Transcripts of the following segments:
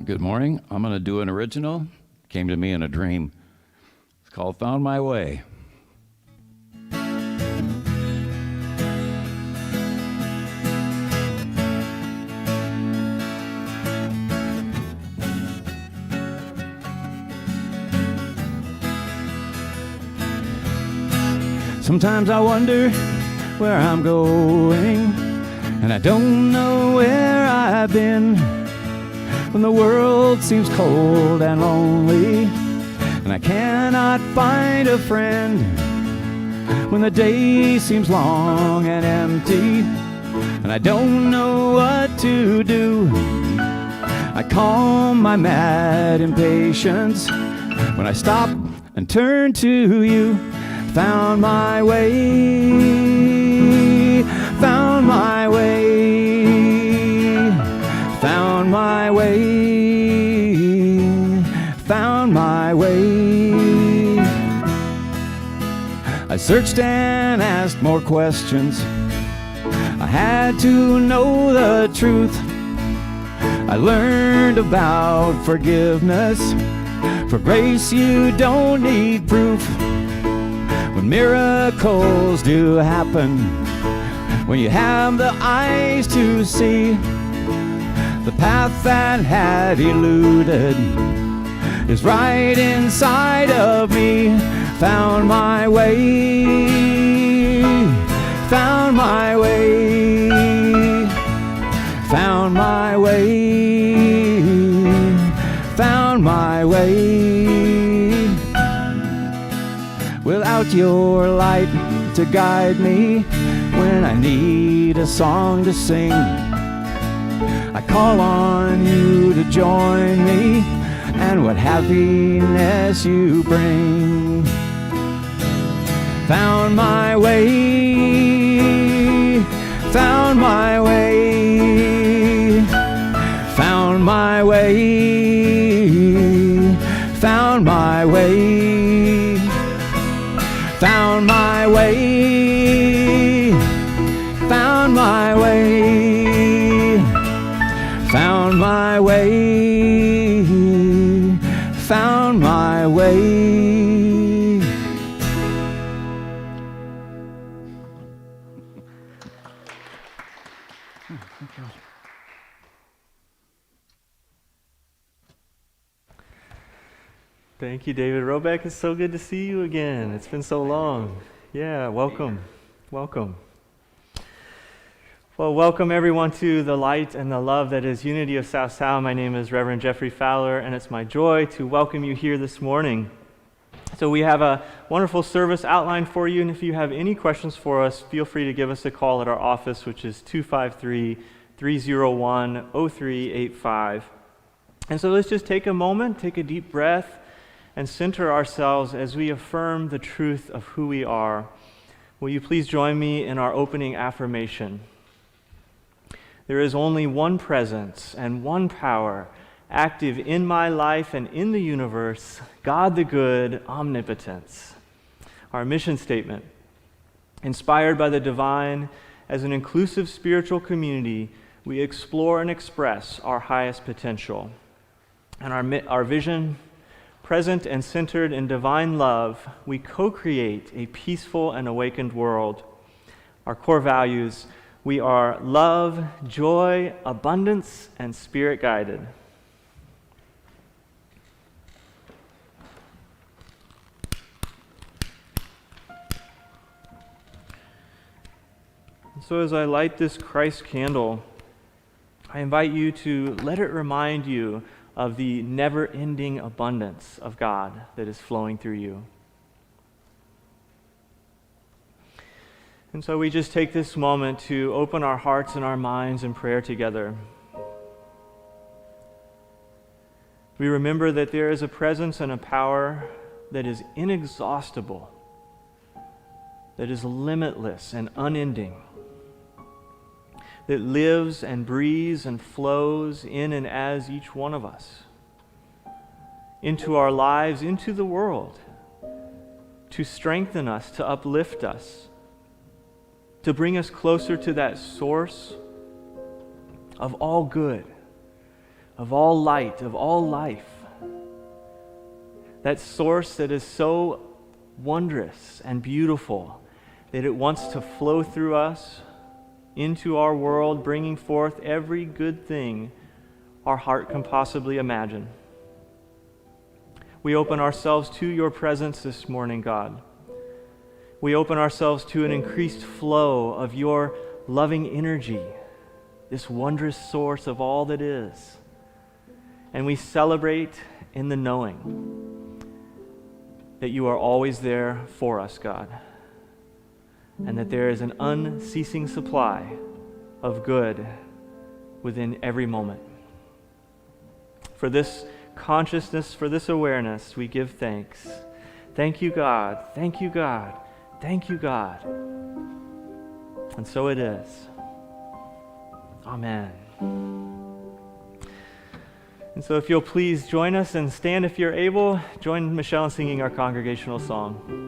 Good morning. I'm going to do an original. Came to me in a dream. It's called Found My Way. Sometimes I wonder where I'm going, and I don't know where I've been. When the world seems cold and lonely, and I cannot find a friend. When the day seems long and empty, and I don't know what to do. I calm my mad impatience when I stop and turn to you. Found my way, found my way, found my way, found my way. I searched and asked more questions. I had to know the truth. I learned about forgiveness. For grace you don't need proof. When miracles do happen, when you have the eyes to see, the path that had eluded is right inside of me. Found my way, found my way, found my way, found my way. Without your light to guide me when I need a song to sing, I call on you to join me, and what happiness you bring. Found my way, found my way, found my way, found my way, found my way, found my way, found my way, found my way. Thank you, David Robeck. It's so good to see you again. It's been so long. Yeah, welcome. Welcome. Well, welcome everyone to the light and the love that is Unity of South Sound. My name is Reverend Jeffrey Fowler, and it's my joy to welcome you here this morning. So we have a wonderful service outlined for you, and if you have any questions for us, feel free to give us a call at our office, which is 253-301-0385. And so let's just take a moment, take a deep breath, and center ourselves as we affirm the truth of who we are. Will you please join me in our opening affirmation? There is only one presence and one power active in my life and in the universe, God the good, omnipotence. Our mission statement: inspired by the divine, as an inclusive spiritual community, we explore and express our highest potential. And our vision: present and centered in divine love, we co-create a peaceful and awakened world. Our core values: we are love, joy, abundance, and spirit-guided. So as I light this Christ candle, I invite you to let it remind you of the never-ending abundance of God that is flowing through you. And so we just take this moment to open our hearts and our minds in prayer together. We remember that there is a presence and a power that is inexhaustible, that is limitless and unending, that lives and breathes and flows in and as each one of us, into our lives, into the world, to strengthen us, to uplift us, to bring us closer to that source of all good, of all light, of all life. That source that is so wondrous and beautiful that it wants to flow through us into our world, bringing forth every good thing our heart can possibly imagine. We open ourselves to your presence this morning, God. We open ourselves to an increased flow of your loving energy, this wondrous source of all that is. And we celebrate in the knowing that you are always there for us, God, and that there is an unceasing supply of good within every moment. For this consciousness, for this awareness, we give thanks. Thank you, God. Thank you, God. Thank you, God. And so it is. Amen. And so if you'll please join us and stand if you're able, join Michelle in singing our congregational song.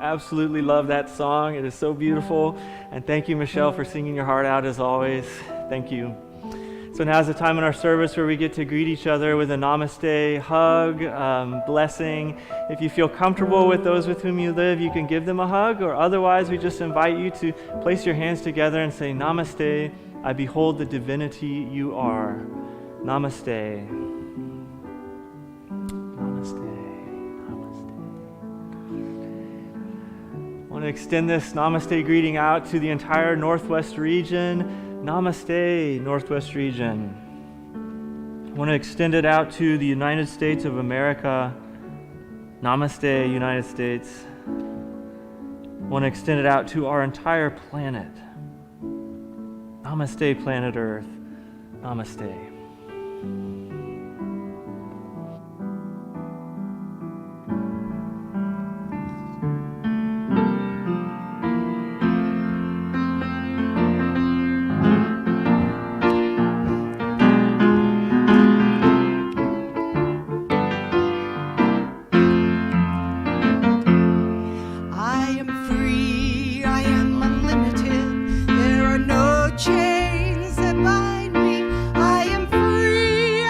Absolutely love that song. It is so beautiful. And thank you, Michelle, for singing your heart out as always. Thank you. So now is the time in our service where we get to greet each other with a Namaste Hug Blessing. If you feel comfortable with those with whom you live, you can give them a hug, or otherwise we just invite you to place your hands together and say, Namaste, I behold the divinity you are. Namaste. Namaste. I want to extend this Namaste greeting out to the entire Northwest region. Namaste, Northwest region. I want to extend it out to the United States of America. Namaste, United States. I want to extend it out to our entire planet. Namaste, planet Earth. Namaste. Chains that bind me, I am free.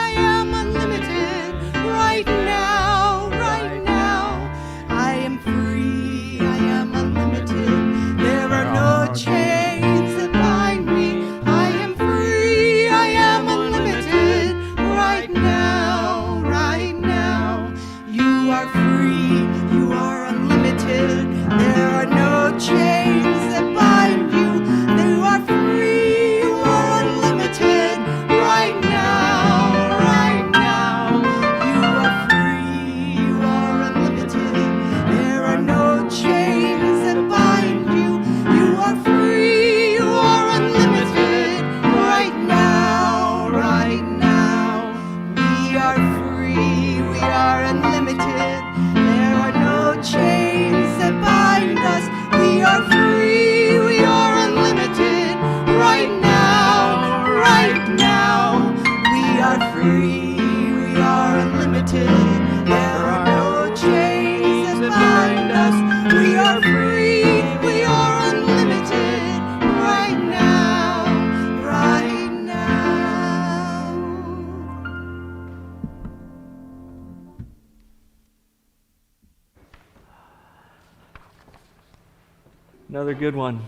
Another good one.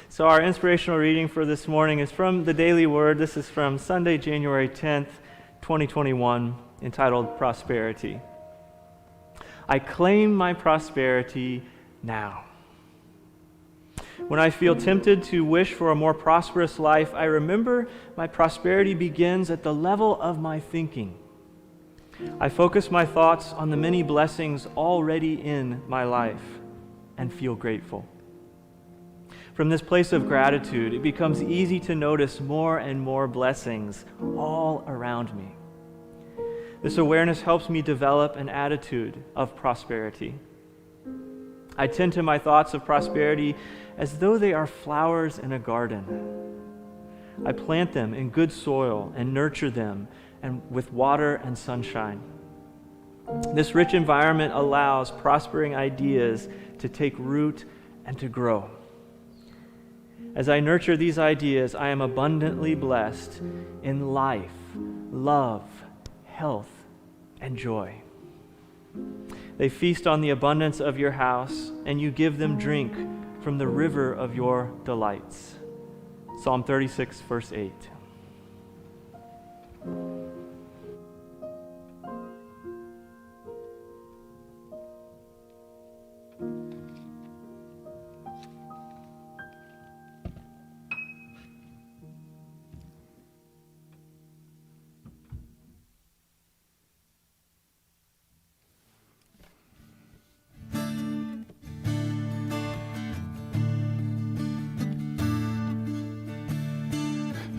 So our inspirational reading for this morning is from the Daily Word. This is from Sunday, January 10th, 2021, entitled Prosperity. I claim my prosperity now. When I feel tempted to wish for a more prosperous life, I remember my prosperity begins at the level of my thinking. I focus my thoughts on the many blessings already in my life and feel grateful. From this place of gratitude, it becomes easy to notice more and more blessings all around me. This awareness helps me develop an attitude of prosperity. I tend to my thoughts of prosperity as though they are flowers in a garden. I plant them in good soil and nurture them and with water and sunshine. This rich environment allows prospering ideas to take root and to grow. As I nurture these ideas, I am abundantly blessed in life, love, health, and joy. They feast on the abundance of your house, and you give them drink from the river of your delights. Psalm 36, verse 8.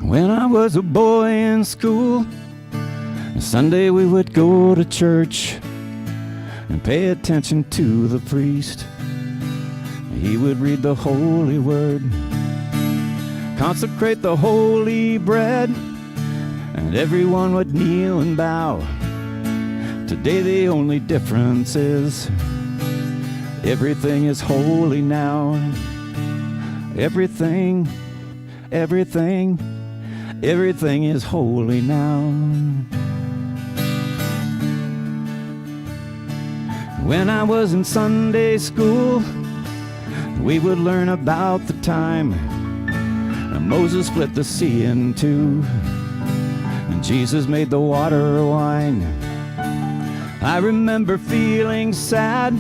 When I was a boy in school, Sunday we would go to church and pay attention to the priest. He would read the holy word, consecrate the holy bread, and everyone would kneel and bow. Today the only difference is everything is holy now. Everything is holy now. When I was in Sunday school, we would learn about the time Moses split the sea in two, and Jesus made the water wine. I remember feeling sad,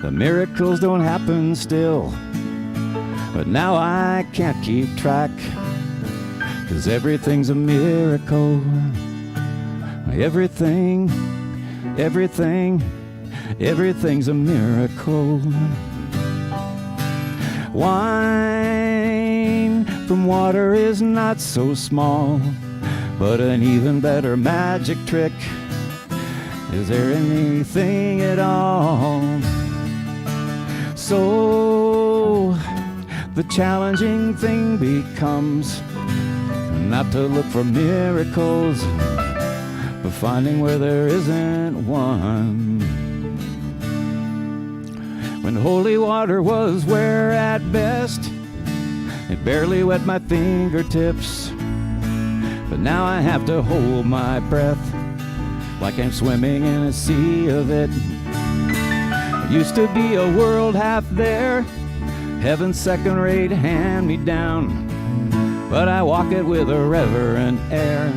the miracles don't happen still, but now I can't keep track, 'cause everything's a miracle. Everything's a miracle. Wine from water is not so small, but an even better magic trick. Is there anything at all? So the challenging thing becomes not to look for miracles, but finding where there isn't one. When holy water was where at best, it barely wet my fingertips, but now I have to hold my breath like I'm swimming in a sea of it. It used to be a world half there, heaven's second-rate hand-me-down, but I walk it with a reverent air,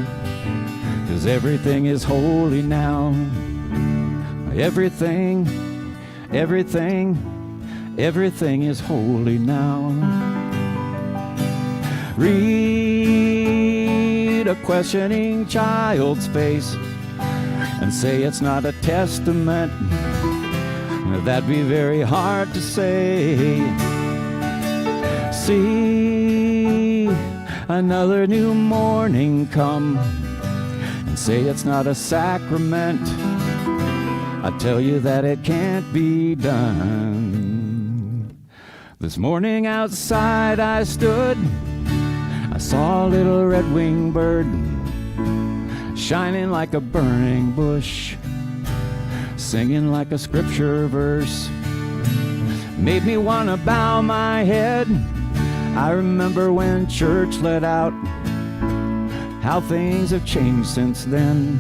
'cause everything is holy now. Everything is holy now. Read a questioning child's face and say it's not a testament. That'd be very hard to say. See another new morning come and say it's not a sacrament. I tell you that it can't be done. This morning outside I stood, I saw a little red-winged bird shining like a burning bush, singing like a scripture verse. Made me want to bow my head. I remember when church let out, how things have changed since then.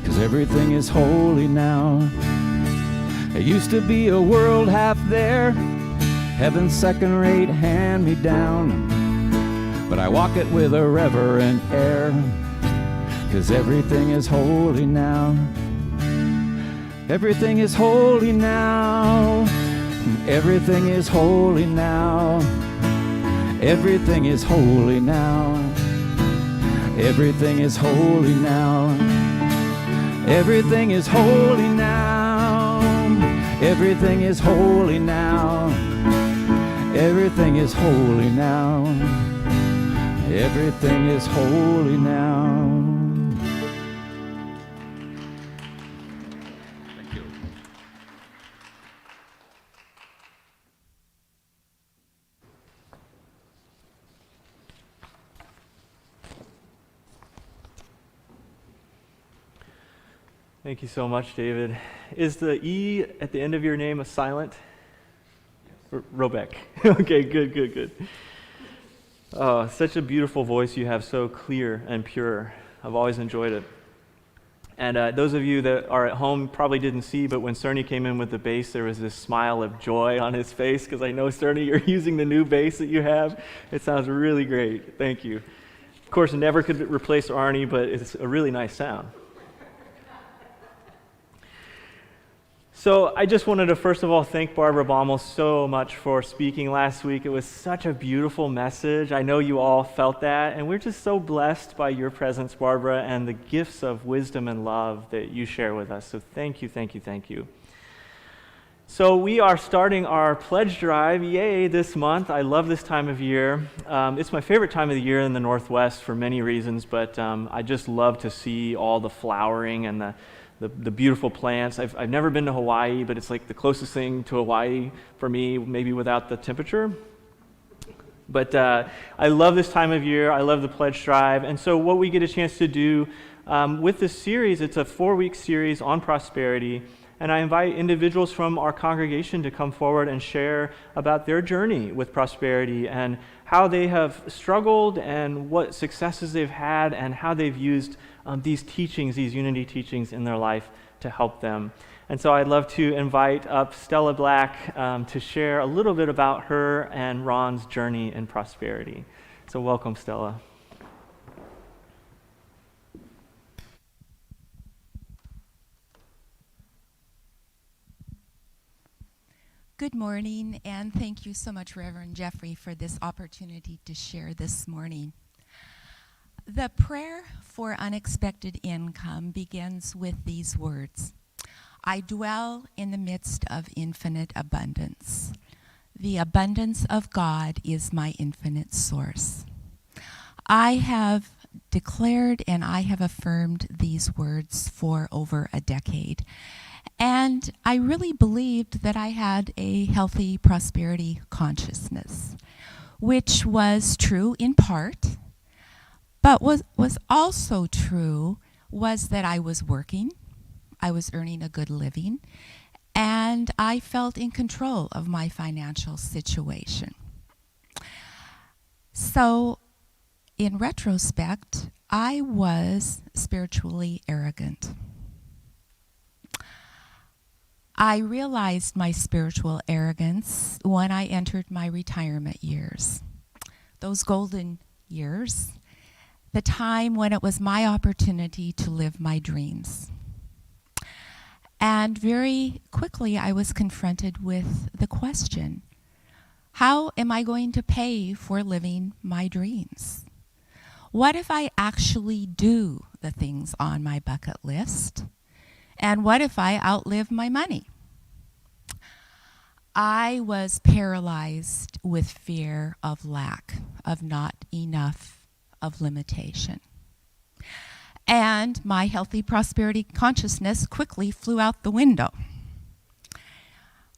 'Cause everything is holy now. It used to be a world half there, heaven's second-rate hand-me-down. But I walk it with a reverent air, 'cause everything is holy now. Everything is holy now. Everything is holy now. Everything is holy now. Everything is holy now. Everything is holy now. Everything is holy now. Everything is holy now. Everything is holy now. Thank you. Thank you so much, David. Is the E at the end of your name a silent? Yes. Robeck. Okay, good. Oh, such a beautiful voice you have, so clear and pure. I've always enjoyed it. And those of you that are at home probably didn't see, but when Cerny came in with the bass, there was this smile of joy on his face, because I know, Cerny, you're using the new bass that you have. It sounds really great. Thank you. Of course, it never could replace Arnie, but it's a really nice sound. So I just wanted to first of all thank Barbara Baumel so much for speaking last week. It was such a beautiful message. I know you all felt that, and we're just so blessed by your presence, Barbara, and the gifts of wisdom and love that you share with us. So thank you. So we are starting our pledge drive, yay, this month. I love this time of year. It's my favorite time of the year in the Northwest for many reasons, but I just love to see all the flowering and the beautiful plants. I've never been to Hawaii, but it's like the closest thing to Hawaii for me, maybe without the temperature. But I love this time of year. I love the pledge drive. And so what we get a chance to do with this series, it's a 4-week series on prosperity. And I invite individuals from our congregation to come forward and share about their journey with prosperity and how they have struggled and what successes they've had and how they've used these teachings, these unity teachings in their life to help them. And so I'd love to invite up Stella Black to share a little bit about her and Ron's journey in prosperity. So welcome, Stella. Good morning, and thank you so much, Reverend Jeffrey, for this opportunity to share this morning. The prayer for unexpected income begins with these words: I dwell in the midst of infinite abundance. The abundance of God is my infinite source. I have declared and I have affirmed these words for over a decade. And I really believed that I had a healthy prosperity consciousness, which was true in part, but was also true was that I was working, I was earning a good living, and I felt in control of my financial situation. So, in retrospect, I was spiritually arrogant. I realized my spiritual arrogance when I entered my retirement years. Those golden years, the time when it was my opportunity to live my dreams. And very quickly I was confronted with the question, how am I going to pay for living my dreams? What if I actually do the things on my bucket list? And what if I outlive my money? I was paralyzed with fear of lack, of not enough, of limitation. And my healthy prosperity consciousness quickly flew out the window.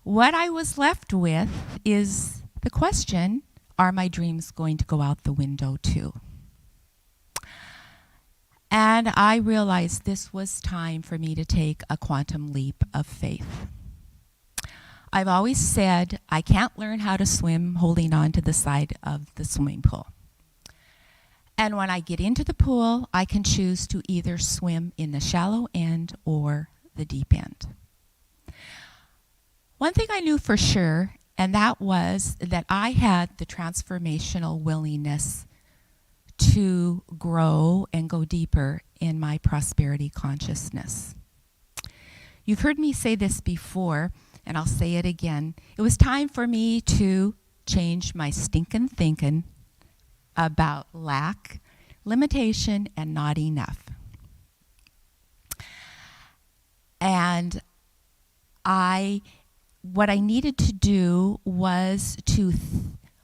What I was left with is the question, are my dreams going to go out the window too? And I realized this was time for me to take a quantum leap of faith. I've always said I can't learn how to swim holding on to the side of the swimming pool. And when I get into the pool, I can choose to either swim in the shallow end or the deep end. One thing I knew for sure, and that was that I had the transformational willingness to grow and go deeper in my prosperity consciousness. You've heard me say this before, and I'll say it again. It was time for me to change my stinking thinking about lack, limitation, and not enough. And what I needed to do was to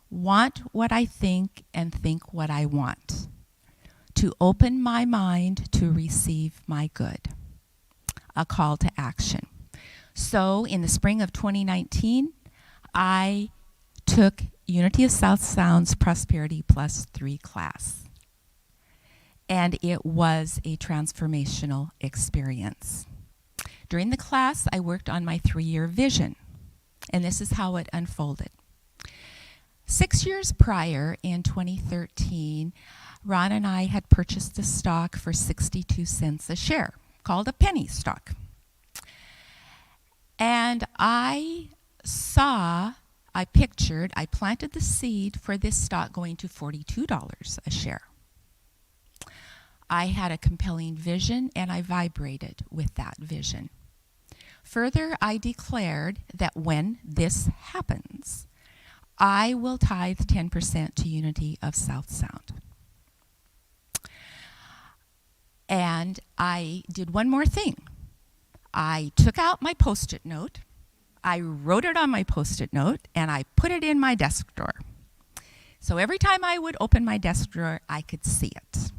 want what I think and think what I want, to open my mind to receive my good, a call to action. So in the spring of 2019, I took Unity of South Sound's Prosperity Plus 3 class. And it was a transformational experience. During the class, I worked on my 3-year vision, and this is how it unfolded. 6 years prior, in 2013, Ron and I had purchased a stock for 62 cents a share, called a penny stock. And I planted the seed for this stock going to $42 a share. I had a compelling vision, and I vibrated with that vision. Further, I declared that when this happens, I will tithe 10% to Unity of South Sound. And I did one more thing. I took out my Post-it note, I wrote it on my Post-it note, and I put it in my desk drawer. So every time I would open my desk drawer, I could see it.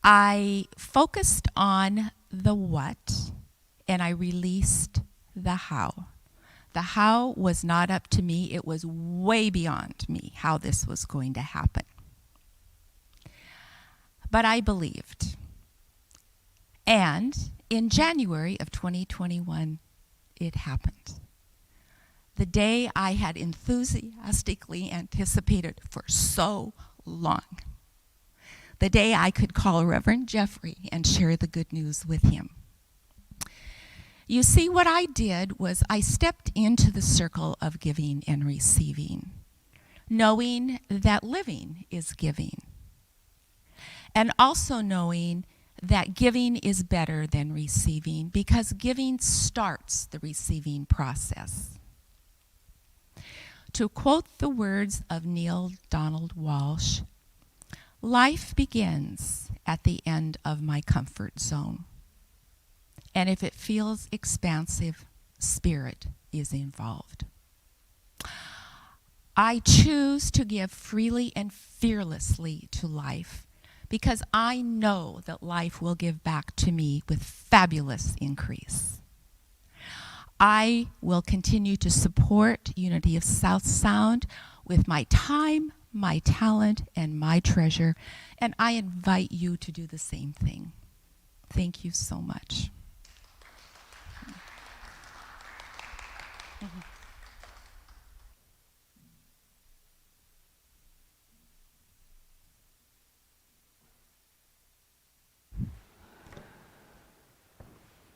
I focused on the what, and I released the how. The how was not up to me. It was way beyond me how this was going to happen. But I believed. And in January of 2021, it happened. The day I had enthusiastically anticipated for so long. The day I could call Reverend Jeffrey and share the good news with him. You see, what I did was I stepped into the circle of giving and receiving, knowing that living is giving, and also knowing that giving is better than receiving because giving starts the receiving process. To quote the words of Neil Donald Walsh, life begins at the end of my comfort zone. And if it feels expansive, spirit is involved. I choose to give freely and fearlessly to life because I know that life will give back to me with fabulous increase. I will continue to support Unity of South Sound with my time, my talent, and my treasure, and I invite you to do the same thing. Thank you so much.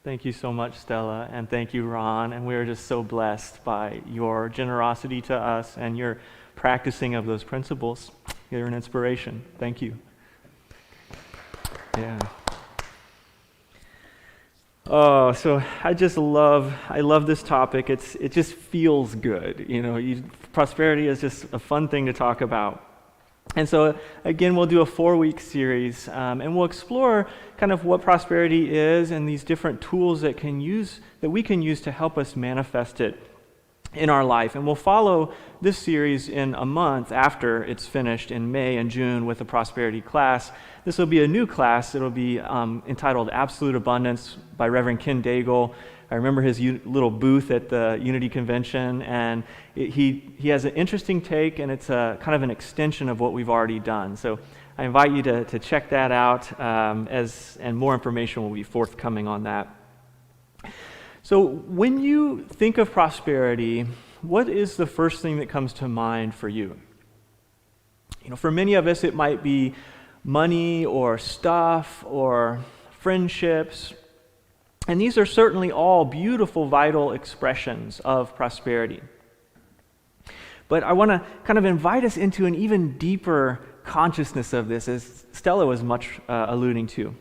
Thank you so much, Stella, and thank you, Ron. And we are just so blessed by your generosity to us and your practicing of those principles. You're an inspiration. Thank you. Yeah. Oh, so I love this topic. It just feels good. You know, prosperity is just a fun thing to talk about. And so, again, we'll do a 4-week series, and we'll explore kind of what prosperity is and these different tools that we can use to help us manifest it in our life. And we'll follow this series in a month after it's finished in May and June with a prosperity class. This will be a new class. It'll be entitled Absolute Abundance by Reverend Ken Daigle. I remember his little booth at the Unity Convention, and he has an interesting take, and it's a kind of an extension of what we've already done. So I invite you to check that out, and more information will be forthcoming on that. So when you think of prosperity, what is the first thing that comes to mind for you? You know, for many of us, it might be money or stuff or friendships. And these are certainly all beautiful, vital expressions of prosperity. But I want to kind of invite us into an even deeper consciousness of this, as Stella was much alluding to.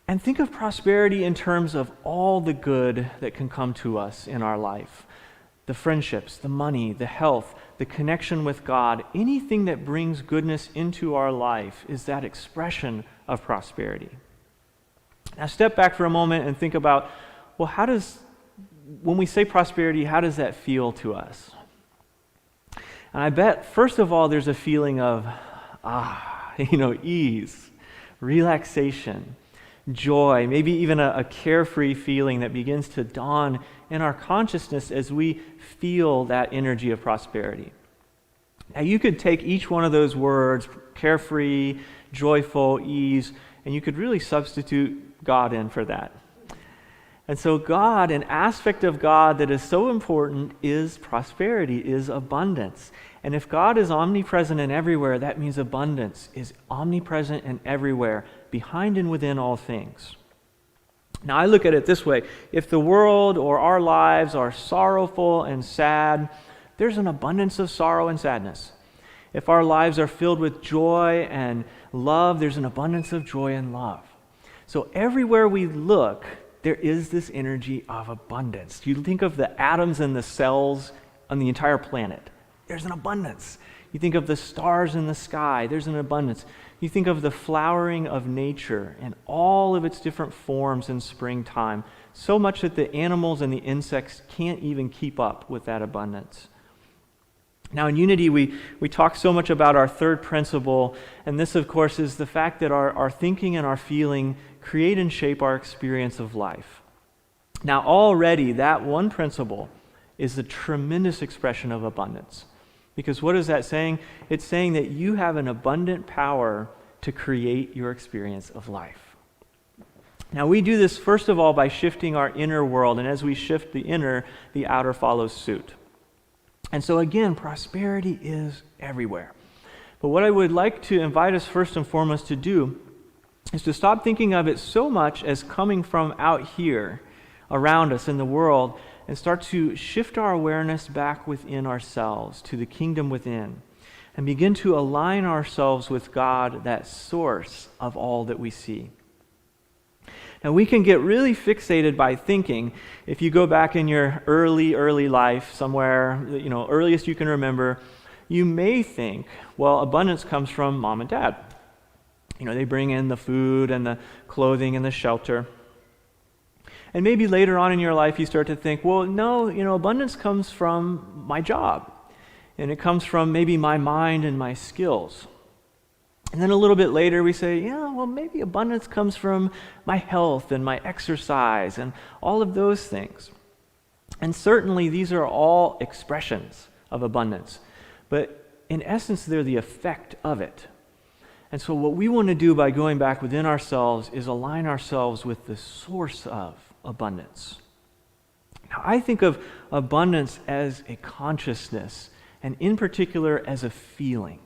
And think of prosperity in terms of all the good that can come to us in our life. The friendships, the money, the health, the connection with God, anything that brings goodness into our life is that expression of prosperity. Now step back for a moment and think about, well, when we say prosperity, how does that feel to us? And I bet, first of all, there's a feeling of, ease, relaxation, joy, maybe even a carefree feeling that begins to dawn in our consciousness as we feel that energy of prosperity. Now you could take each one of those words, carefree, joyful, ease, and you could really substitute God in for that. And so God, an aspect of God that is so important is prosperity, is abundance. And if God is omnipresent and everywhere, that means abundance is omnipresent and everywhere, behind and within all things. Now I look at it this way. If the world or our lives are sorrowful and sad, there's an abundance of sorrow and sadness. If our lives are filled with joy and love, there's an abundance of joy and love. So everywhere we look, there is this energy of abundance. You think of the atoms and the cells on the entire planet. There's an abundance. You think of the stars in the sky. There's an abundance. You think of the flowering of nature and all of its different forms in springtime, so much that the animals and the insects can't even keep up with that abundance. Now in Unity, we talk so much about our third principle, and this, of course, is the fact that our thinking and our feeling create and shape our experience of life. Now already, that one principle is a tremendous expression of abundance. Because what is that saying? It's saying that you have an abundant power to create your experience of life. Now we do this, first of all, by shifting our inner world, and as we shift the inner, the outer follows suit. And so again, prosperity is everywhere. But what I would like to invite us first and foremost to do is to stop thinking of it so much as coming from out here, around us in the world, and start to shift our awareness back within ourselves, to the kingdom within, and begin to align ourselves with God, that source of all that we see. Now we can get really fixated by thinking, if you go back in your early life, somewhere, earliest you can remember, you may think, well, abundance comes from mom and dad. They bring in the food and the clothing and the shelter. And maybe later on in your life you start to think, well, no, abundance comes from my job. And it comes from maybe my mind and my skills. And then a little bit later we say, maybe abundance comes from my health and my exercise and all of those things. And certainly these are all expressions of abundance. But in essence, they're the effect of it. And so what we want to do by going back within ourselves is align ourselves with the source of abundance. Now, I think of abundance as a consciousness, and in particular as a feeling.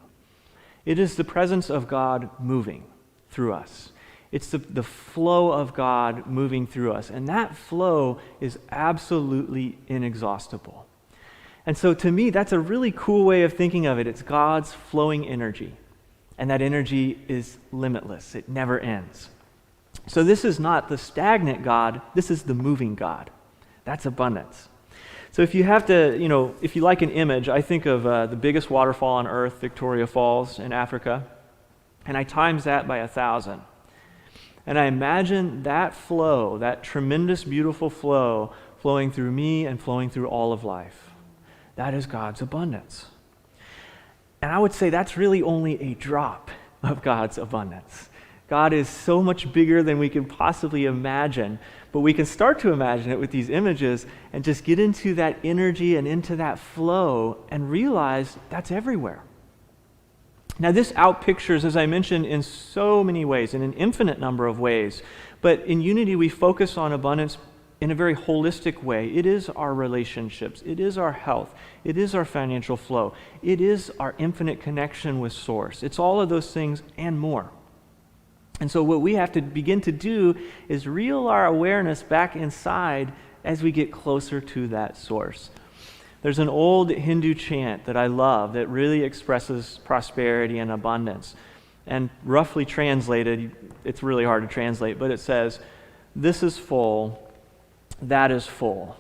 It is the presence of God moving through us. It's the flow of God moving through us. And that flow is absolutely inexhaustible. And so to me, that's a really cool way of thinking of it. It's God's flowing energy. And that energy is limitless. It never ends. So this is not the stagnant God. This is the moving God. That's abundance. So if you have to, if you like an image, I think of the biggest waterfall on earth, Victoria Falls in Africa, and I times that by 1,000. And I imagine that flow, that tremendous, beautiful flow, flowing through me and flowing through all of life. That is God's abundance. And I would say that's really only a drop of God's abundance. God is so much bigger than we can possibly imagine, but we can start to imagine it with these images and just get into that energy and into that flow and realize that's everywhere. Now this outpictures, as I mentioned, in so many ways, in an infinite number of ways, but in Unity we focus on abundance in a very holistic way. It is our relationships, it is our health, it is our financial flow, it is our infinite connection with Source. It's all of those things and more. And so what we have to begin to do is reel our awareness back inside as we get closer to that source. There's an old Hindu chant that I love that really expresses prosperity and abundance. And roughly translated, it's really hard to translate, but it says, "This is full, that is full.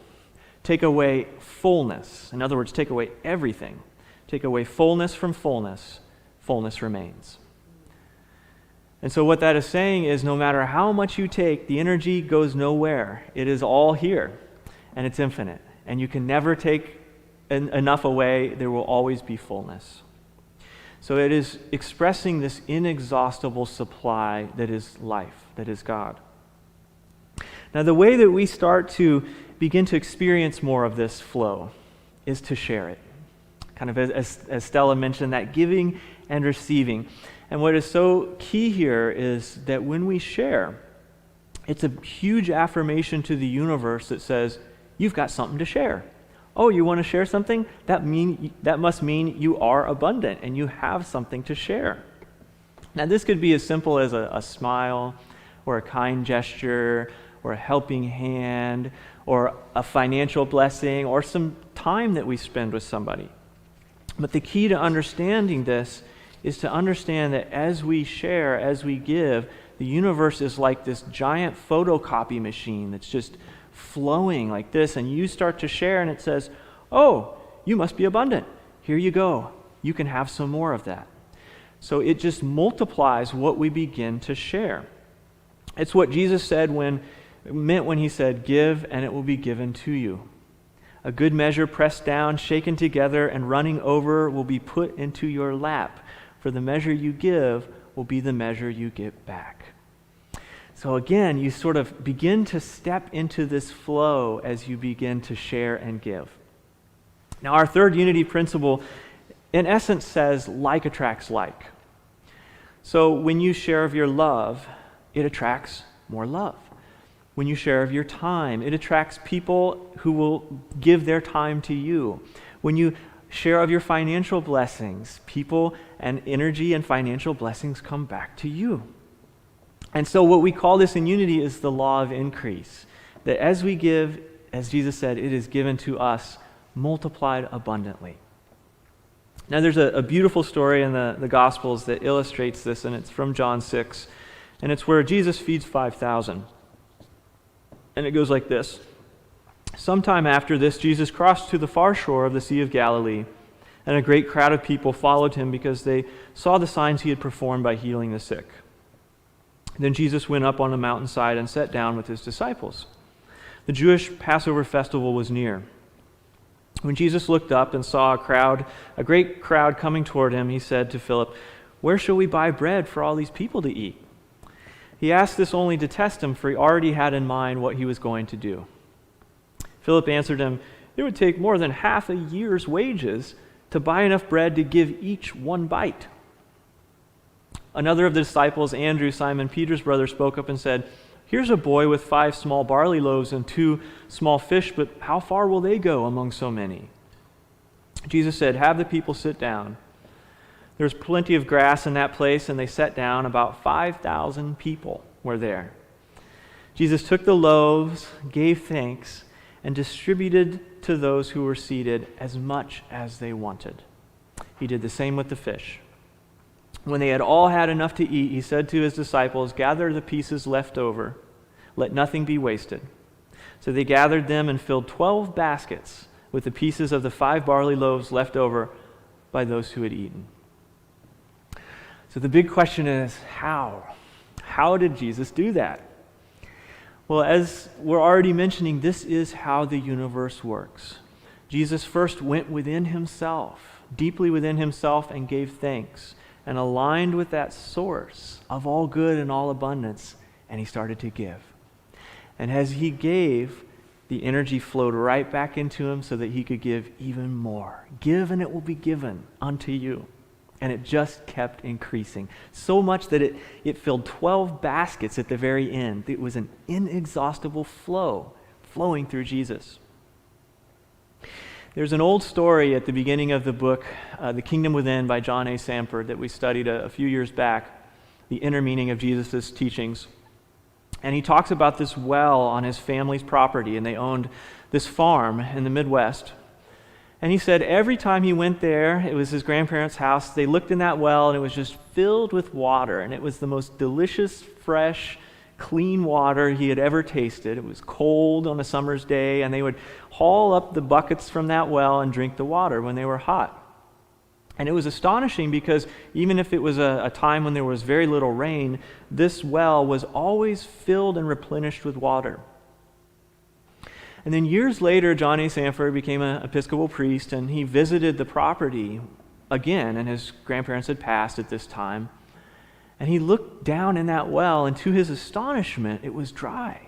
Take away fullness." In other words, take away everything. Take away fullness from fullness, fullness remains. And so what that is saying is no matter how much you take, the energy goes nowhere. It is all here, and it's infinite. And you can never take enough away. There will always be fullness. So it is expressing this inexhaustible supply that is life, that is God. Now, the way that we start to begin to experience more of this flow is to share it. Kind of as Stella mentioned, that giving and receiving. And what is so key here is that when we share, it's a huge affirmation to the universe that says, you've got something to share. Oh, you want to share something? That must mean you are abundant and you have something to share. Now, this could be as simple as a smile or a kind gesture or a helping hand or a financial blessing or some time that we spend with somebody. But the key to understanding this is to understand that as we share, as we give, the universe is like this giant photocopy machine that's just flowing like this, and you start to share and it says, oh, you must be abundant. Here you go. You can have some more of that. So it just multiplies what we begin to share. It's what Jesus meant when he said, give and it will be given to you. A good measure pressed down, shaken together, and running over will be put into your lap. For the measure you give will be the measure you get back. So again, you sort of begin to step into this flow as you begin to share and give. Now, our third unity principle, in essence, says like attracts like. So when you share of your love, it attracts more love. When you share of your time, it attracts people who will give their time to you. When you share of your financial blessings, people and energy and financial blessings come back to you. And so what we call this in unity is the law of increase. That as we give, as Jesus said, it is given to us multiplied abundantly. Now there's a beautiful story in the Gospels that illustrates this, and it's from John 6. And it's where Jesus feeds 5,000. And it goes like this. Sometime after this, Jesus crossed to the far shore of the Sea of Galilee, and a great crowd of people followed him because they saw the signs he had performed by healing the sick. Then Jesus went up on a mountainside and sat down with his disciples. The Jewish Passover festival was near. When Jesus looked up and saw a great crowd coming toward him, he said to Philip, "Where shall we buy bread for all these people to eat?" He asked this only to test him, for he already had in mind what he was going to do. Philip answered him, "It would take more than half a year's wages to buy enough bread to give each one bite." Another of the disciples, Andrew, Simon Peter's brother, spoke up and said, "Here's a boy with 5 small barley loaves and 2 small fish, but how far will they go among so many?" Jesus said, "Have the people sit down." There was plenty of grass in that place, and they sat down. About 5,000 people were there. Jesus took the loaves, gave thanks, and distributed to those who were seated as much as they wanted. He did the same with the fish. When they had all had enough to eat, he said to his disciples, "Gather the pieces left over. Let nothing be wasted." So they gathered them and filled 12 baskets with the pieces of the 5 barley loaves left over by those who had eaten. So the big question is, how? How did Jesus do that? Well, as we're already mentioning, this is how the universe works. Jesus first went within himself, deeply within himself, and gave thanks, and aligned with that source of all good and all abundance, and he started to give. And as he gave, the energy flowed right back into him so that he could give even more. Give and it will be given unto you. And it just kept increasing. So much that it filled 12 baskets at the very end. It was an inexhaustible flow flowing through Jesus. There's an old story at the beginning of the book, The Kingdom Within by John A. Samford, that we studied a few years back, the inner meaning of Jesus' teachings. And he talks about this well on his family's property, and they owned this farm in the Midwest. And he said every time he went there, it was his grandparents' house, they looked in that well and it was just filled with water, and it was the most delicious, fresh, clean water he had ever tasted. It was cold on a summer's day, and they would haul up the buckets from that well and drink the water when they were hot. And it was astonishing because even if it was a time when there was very little rain, this well was always filled and replenished with water. And then years later, John A. Sanford became an Episcopal priest, and he visited the property again, and his grandparents had passed at this time. And he looked down in that well, and to his astonishment, it was dry.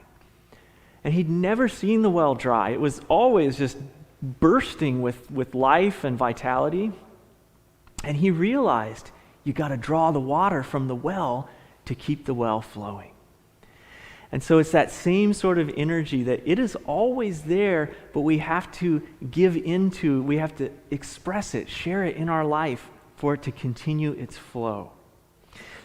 And he'd never seen the well dry. It was always just bursting with life and vitality. And he realized you got to draw the water from the well to keep the well flowing. And so it's that same sort of energy that it is always there, but we have to give into, we have to express it, share it in our life for it to continue its flow.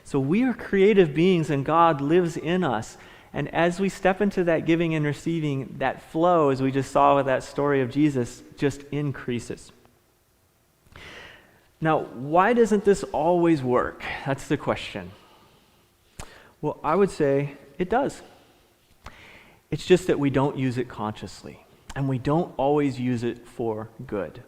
So we are creative beings, and God lives in us. And as we step into that giving and receiving, that flow, as we just saw with that story of Jesus, just increases. Now, why doesn't this always work? That's the question. Well, I would say it does. It's just that we don't use it consciously, and we don't always use it for good.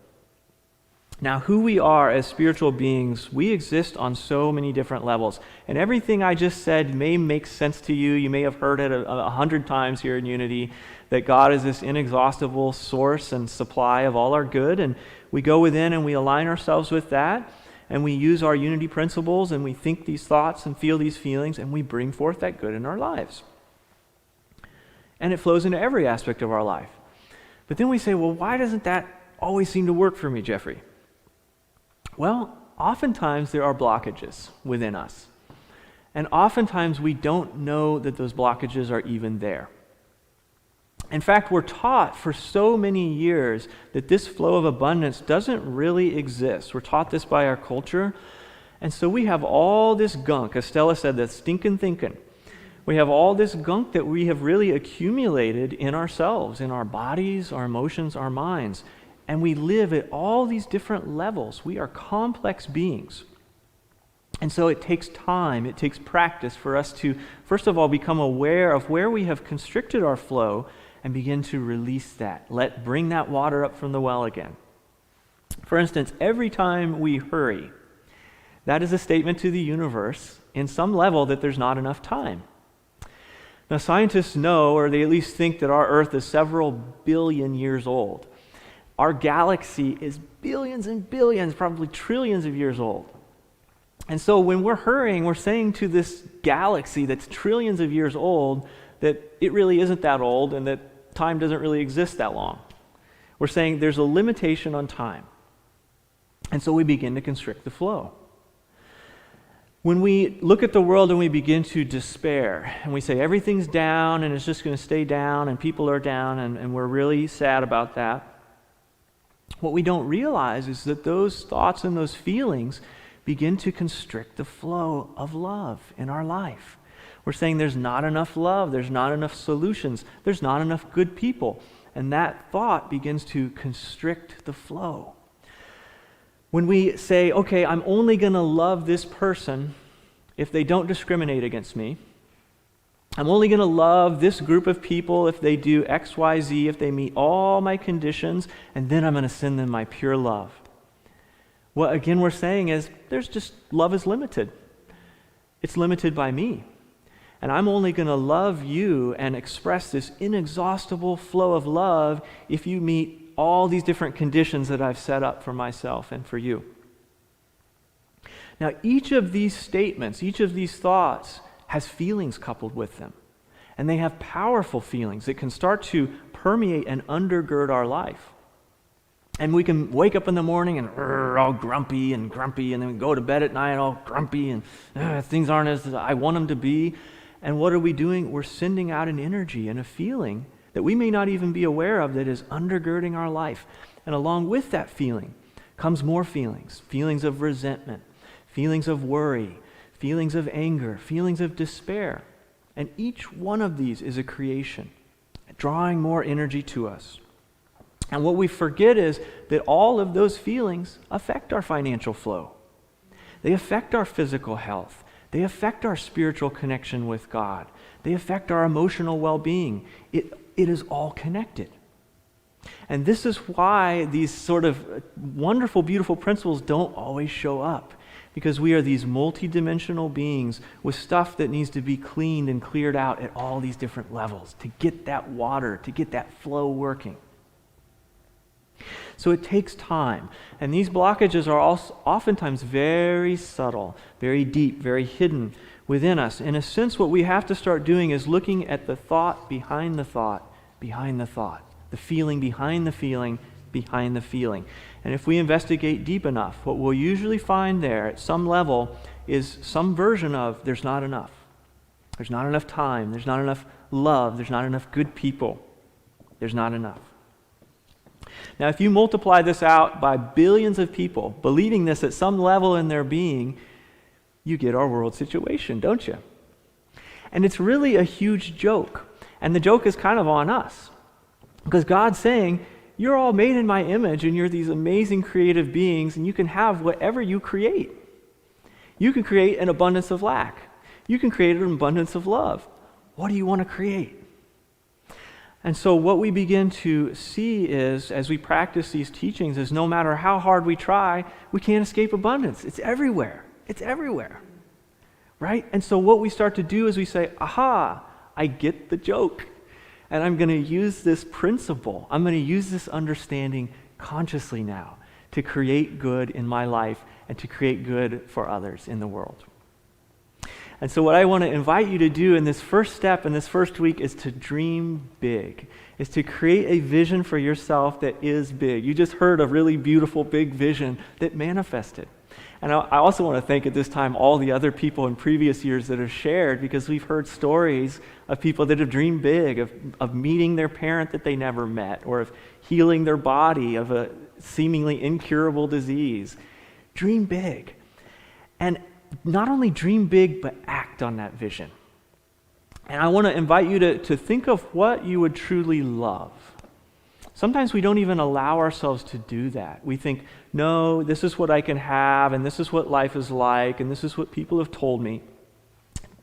Now, who we are as spiritual beings, we exist on so many different levels. And everything I just said may make sense to you. You may have heard it 100 times here in Unity, that God is this inexhaustible source and supply of all our good. And we go within and we align ourselves with that. And we use our Unity principles, and we think these thoughts and feel these feelings, and we bring forth that good in our lives. And it flows into every aspect of our life. But then we say, well, why doesn't that always seem to work for me, Jeffrey? Well, oftentimes there are blockages within us. And oftentimes we don't know that those blockages are even there. In fact, we're taught for so many years that this flow of abundance doesn't really exist. We're taught this by our culture. And so we have all this gunk, as Stella said, that's stinking thinking. We have all this gunk that we have really accumulated in ourselves, in our bodies, our emotions, our minds. And we live at all these different levels. We are complex beings. And so it takes time, it takes practice for us to, first of all, become aware of where we have constricted our flow and begin to release that. Bring that water up from the well again. For instance, every time we hurry, that is a statement to the universe in some level that there's not enough time. Now, scientists know, or they at least think, that our Earth is several billion years old. Our galaxy is billions and billions, probably trillions of years old. And so when we're hurrying, we're saying to this galaxy that's trillions of years old that it really isn't that old and that time doesn't really exist that long. We're saying there's a limitation on time. And so we begin to constrict the flow. When we look at the world and we begin to despair, and we say everything's down and it's just going to stay down and people are down and we're really sad about that, what we don't realize is that those thoughts and those feelings begin to constrict the flow of love in our life. We're saying there's not enough love, there's not enough solutions, there's not enough good people. And that thought begins to constrict the flow. When we say, okay, I'm only going to love this person if they don't discriminate against me. I'm only going to love this group of people if they do X, Y, Z, if they meet all my conditions, and then I'm going to send them my pure love. What again we're saying is, love is limited. It's limited by me. And I'm only going to love you and express this inexhaustible flow of love if you meet all these different conditions that I've set up for myself and for you. Now, each of these statements, each of these thoughts has feelings coupled with them. And they have powerful feelings that can start to permeate and undergird our life. And we can wake up in the morning and all grumpy, and then we go to bed at night all grumpy, and things aren't as I want them to be. And what are we doing? We're sending out an energy and a feeling that we may not even be aware of that is undergirding our life. And along with that feeling comes more feelings of resentment, feelings of worry, feelings of anger, feelings of despair. And each one of these is a creation, drawing more energy to us. And what we forget is that all of those feelings affect our financial flow. They affect our physical health. They affect our spiritual connection with God. They affect our emotional well-being. It is all connected. And this is why these sort of wonderful, beautiful principles don't always show up, because we are these multidimensional beings with stuff that needs to be cleaned and cleared out at all these different levels to get that water, to get that flow working. So it takes time. And these blockages are also oftentimes very subtle, very deep, very hidden within us. In a sense, what we have to start doing is looking at the thought behind the thought, behind the thought, the feeling behind the feeling, behind the feeling. And if we investigate deep enough, what we'll usually find there at some level is some version of there's not enough. There's not enough time. There's not enough love. There's not enough good people. There's not enough. Now, if you multiply this out by billions of people believing this at some level in their being, you get our world situation, don't you? And it's really a huge joke. And the joke is kind of on us. Because God's saying, you're all made in my image and you're these amazing creative beings and you can have whatever you create. You can create an abundance of lack. You can create an abundance of love. What do you want to create? And so what we begin to see is, as we practice these teachings, is no matter how hard we try, we can't escape abundance. It's everywhere. It's everywhere. Right? And so what we start to do is we say, aha, I get the joke. And I'm going to use this principle. I'm going to use this understanding consciously now to create good in my life and to create good for others in the world. And so what I want to invite you to do in this first step, in this first week, is to dream big, is to create a vision for yourself that is big. You just heard a really beautiful, big vision that manifested. And I also want to thank at this time all the other people in previous years that have shared, because we've heard stories of people that have dreamed big, of meeting their parent that they never met, or of healing their body of a seemingly incurable disease. Dream big. And not only dream big, but act on that vision. And I want to invite you to think of what you would truly love. Sometimes we don't even allow ourselves to do that. We think, no, this is what I can have, and this is what life is like, and this is what people have told me.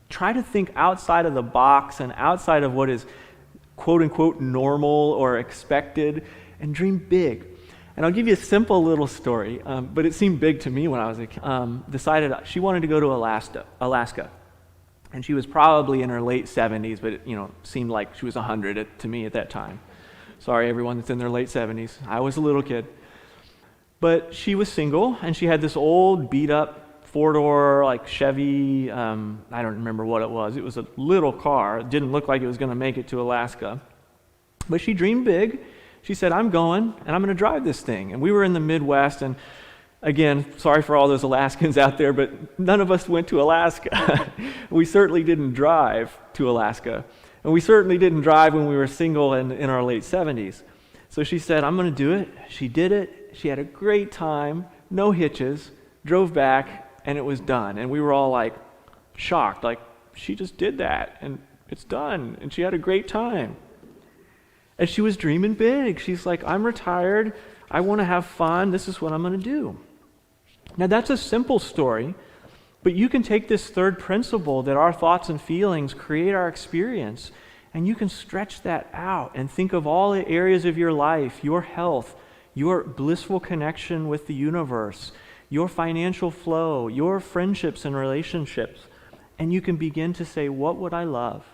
Try to think outside of the box and outside of what is quote-unquote normal or expected, and dream big. And I'll give you a simple little story, but it seemed big to me when I was a kid. Decided she wanted to go to Alaska. And she was probably in her late 70s, but it seemed like she was 100 to me at that time. Sorry, everyone that's in their late 70s. I was a little kid. But she was single, and she had this old beat-up four-door Chevy, I don't remember what it was. It was a little car. It didn't look like it was going to make it to Alaska. But she dreamed big. She said, I'm going, and I'm going to drive this thing. And we were in the Midwest, and again, sorry for all those Alaskans out there, but none of us went to Alaska. We certainly didn't drive to Alaska. And we certainly didn't drive when we were single and in our late 70s. So she said, I'm going to do it. She did it. She had a great time, no hitches, drove back, and it was done. And we were all shocked, she just did that, and it's done. And she had a great time. And she was dreaming big. She's like, I'm retired. I want to have fun. This is what I'm going to do. Now, that's a simple story, but you can take this third principle that our thoughts and feelings create our experience, and you can stretch that out and think of all the areas of your life, your health, your blissful connection with the universe, your financial flow, your friendships and relationships, and you can begin to say, what would I love?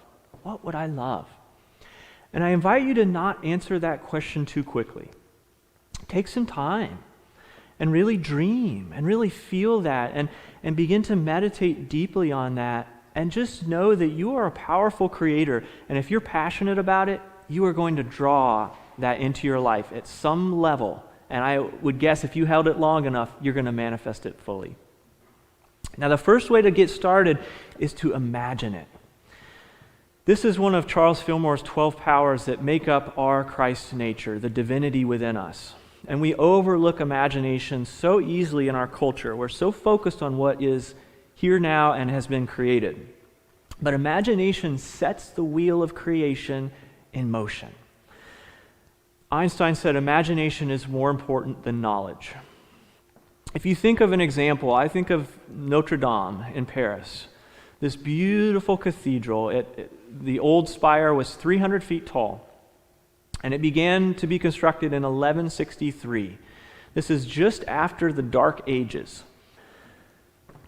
What would I love? And I invite you to not answer that question too quickly. Take some time and really dream and really feel that and begin to meditate deeply on that, and just know that you are a powerful creator, and if you're passionate about it, you are going to draw that into your life at some level, and I would guess if you held it long enough, you're going to manifest it fully. Now, the first way to get started is to imagine it. This is one of Charles Fillmore's 12 powers that make up our Christ nature, the divinity within us. And we overlook imagination so easily in our culture. We're so focused on what is here now and has been created. But imagination sets the wheel of creation in motion. Einstein said imagination is more important than knowledge. If you think of an example, I think of Notre Dame in Paris. This beautiful cathedral. The old spire was 300 feet tall, and it began to be constructed in 1163. This is just after the Dark Ages.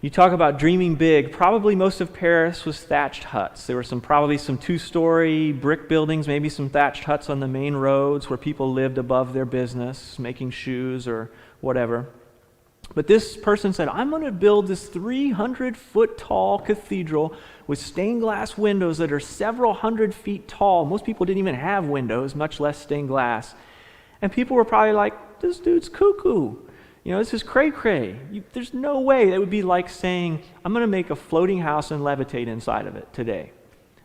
You talk about dreaming big. Probably most of Paris was thatched huts. There were probably some two-story brick buildings, maybe some thatched huts on the main roads where people lived above their business, making shoes or whatever. But this person said, I'm going to build this 300-foot tall cathedral with stained glass windows that are several hundred feet tall. Most people didn't even have windows, much less stained glass. And people were probably like, this dude's cuckoo. This is cray-cray. There's no way. That would be like saying, I'm going to make a floating house and levitate inside of it today.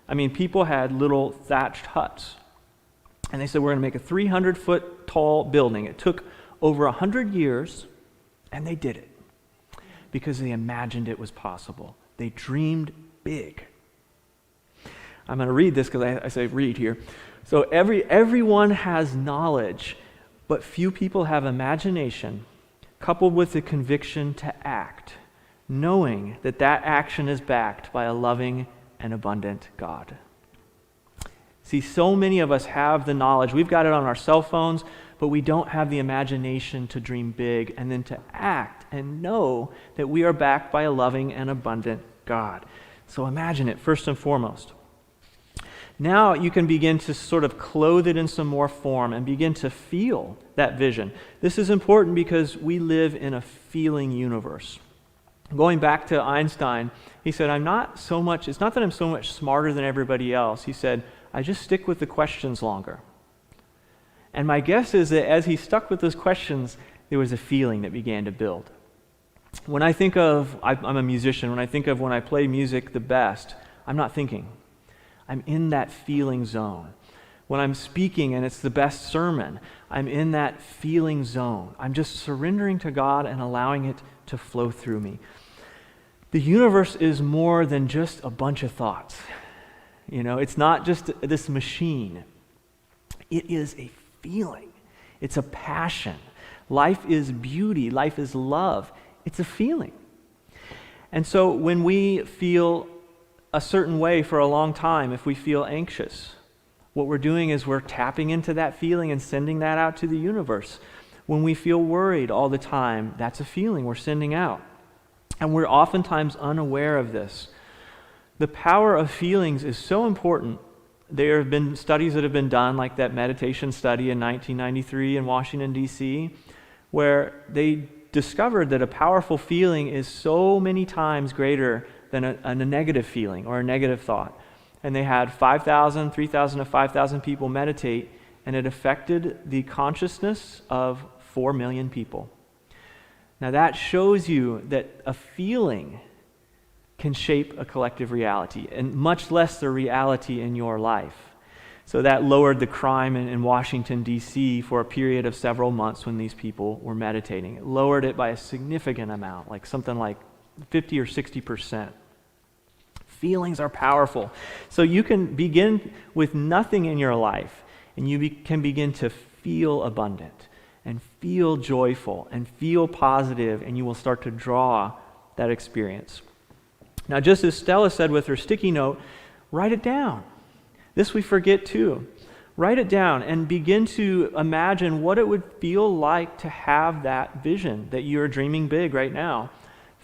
I mean, people had little thatched huts. And they said, we're going to make a 300-foot tall building. It took over 100 years. And they did it because they imagined it was possible. They dreamed big. I'm going to read this because I say read here. So everyone has knowledge, but few people have imagination coupled with the conviction to act, knowing that that action is backed by a loving and abundant God. See, so many of us have the knowledge. We've got it on our cell phones, but we don't have the imagination to dream big and then to act and know that we are backed by a loving and abundant God. So imagine it first and foremost. Now you can begin to sort of clothe it in some more form and begin to feel that vision. This is important because we live in a feeling universe. Going back to Einstein, he said, it's not that I'm so much smarter than everybody else. He said, I just stick with the questions longer. And my guess is that as he stuck with those questions, there was a feeling that began to build. When I think of, I'm a musician, when I play music the best, I'm not thinking. I'm in that feeling zone. When I'm speaking and it's the best sermon, I'm in that feeling zone. I'm just surrendering to God and allowing it to flow through me. The universe is more than just a bunch of thoughts. It's not just this machine. It is a feeling. It's a passion. Life is beauty. Life is love. It's a feeling. And so when we feel a certain way for a long time, if we feel anxious, what we're doing is we're tapping into that feeling and sending that out to the universe. When we feel worried all the time, that's a feeling we're sending out. And we're oftentimes unaware of this. The power of feelings is so important. There have been studies that have been done, like that meditation study in 1993 in Washington, D.C., where they discovered that a powerful feeling is so many times greater than a negative feeling or a negative thought. And they had 3,000 to 5,000 people meditate, and it affected the consciousness of 4 million people. Now that shows you that a feeling can shape a collective reality, and much less the reality in your life. So that lowered the crime in Washington, D.C. for a period of several months when these people were meditating. It lowered it by a significant amount, like something like 50 or 60%. Feelings are powerful. So you can begin with nothing in your life, and you can begin to feel abundant and feel joyful and feel positive, and you will start to draw that experience. Now, just as Stella said with her sticky note, write it down. This we forget too. Write it down and begin to imagine what it would feel like to have that vision that you're dreaming big right now.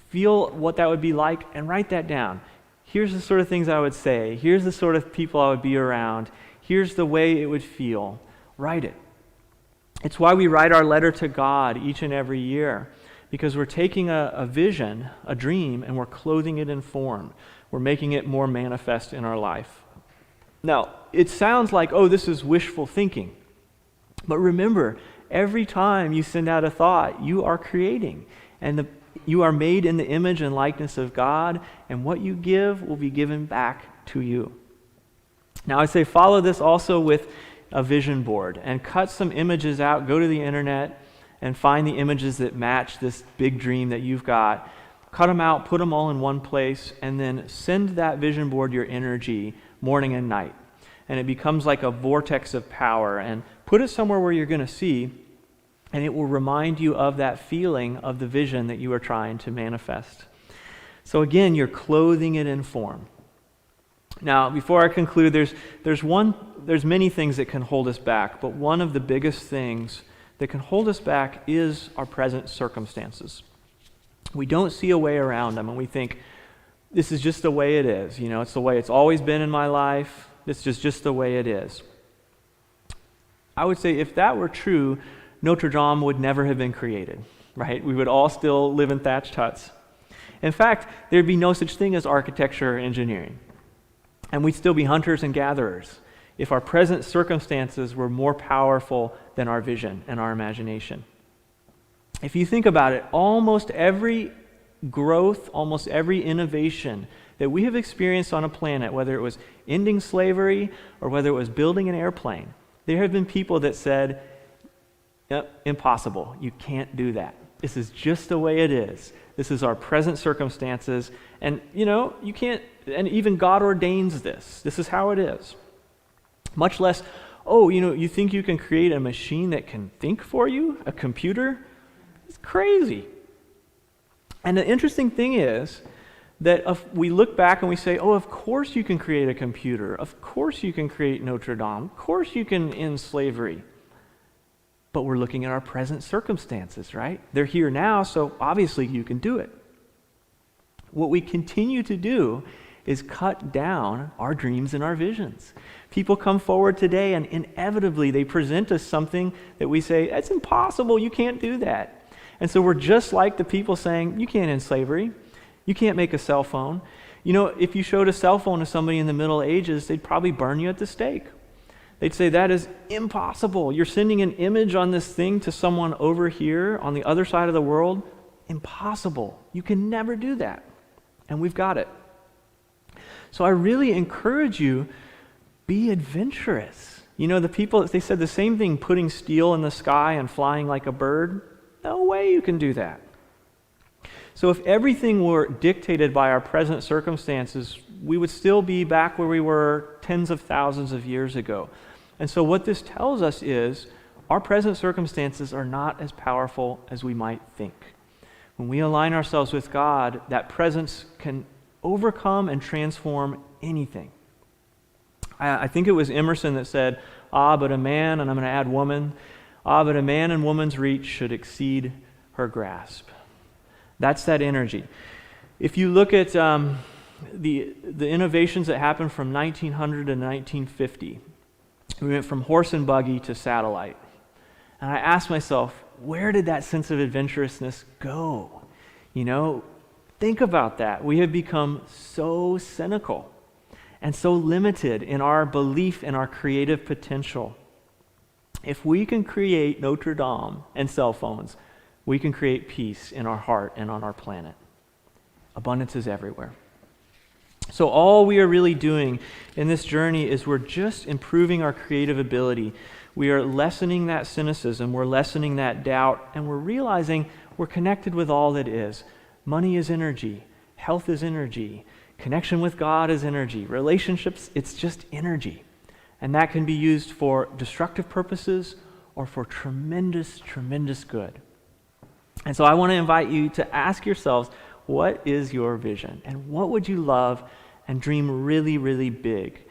Feel what that would be like and write that down. Here's the sort of things I would say. Here's the sort of people I would be around. Here's the way it would feel. Write it. It's why we write our letter to God each and every year. Because we're taking a vision, a dream, and we're clothing it in form. We're making it more manifest in our life. Now, it sounds like, this is wishful thinking. But remember, every time you send out a thought, you are creating. And you are made in the image and likeness of God, and what you give will be given back to you. Now, I say follow this also with a vision board, and cut some images out. Go to the internet and find the images that match this big dream that you've got. cut them out, put them all in one place, and then send that vision board your energy morning and night. And it becomes like a vortex of power. And put it somewhere where you're going to see, and it will remind you of that feeling of the vision that you are trying to manifest. So again, you're clothing it in form. Now, before I conclude, there's many things that can hold us back, but one of the biggest things that can hold us back is our present circumstances. We don't see a way around them, and we think, this is just the way it is. It's the way it's always been in my life. This is just the way it is. I would say if that were true, Notre Dame would never have been created, right? We would all still live in thatched huts. In fact, there'd be no such thing as architecture or engineering. And we'd still be hunters and gatherers if our present circumstances were more powerful than our vision and our imagination. If you think about it, almost every growth, almost every innovation that we have experienced on a planet, whether it was ending slavery or whether it was building an airplane, there have been people that said, yep, impossible, you can't do that. This is just the way it is. This is our present circumstances, and you can't, and even God ordains this. This is how it is. Much less, you think you can create a machine that can think for you, a computer? It's crazy. And the interesting thing is that if we look back and we say, of course you can create a computer. Of course you can create Notre Dame. Of course you can end slavery. But we're looking at our present circumstances, right? They're here now, so obviously you can do it. What we continue to do is cut down our dreams and our visions. People come forward today and inevitably they present us something that we say, that's impossible, you can't do that. And so we're just like the people saying, you can't end slavery, you can't make a cell phone. If you showed a cell phone to somebody in the Middle Ages, they'd probably burn you at the stake. They'd say, that is impossible. You're sending an image on this thing to someone over here on the other side of the world. Impossible. You can never do that. And we've got it. So I really encourage you, be adventurous. The people, they said the same thing, putting steel in the sky and flying like a bird. No way you can do that. So if everything were dictated by our present circumstances, we would still be back where we were tens of thousands of years ago. And so what this tells us is our present circumstances are not as powerful as we might think. When we align ourselves with God, that presence can overcome and transform anything. I think it was Emerson that said, but a man, and I'm going to add woman, but a man and woman's reach should exceed her grasp. That's that energy. If you look at the innovations that happened from 1900 to 1950, we went from horse and buggy to satellite. And I asked myself, where did that sense of adventurousness go? Think about that. We have become so cynical and so limited in our belief in our creative potential. If we can create Notre Dame and cell phones, we can create peace in our heart and on our planet. Abundance is everywhere. So all we are really doing in this journey is we're just improving our creative ability. We are lessening that cynicism, we're lessening that doubt, and we're realizing we're connected with all that is. Money is energy, health is energy, connection with God is energy, relationships, it's just energy. And that can be used for destructive purposes or for tremendous, tremendous good. And so I want to invite you to ask yourselves, what is your vision? And what would you love and dream really, really big?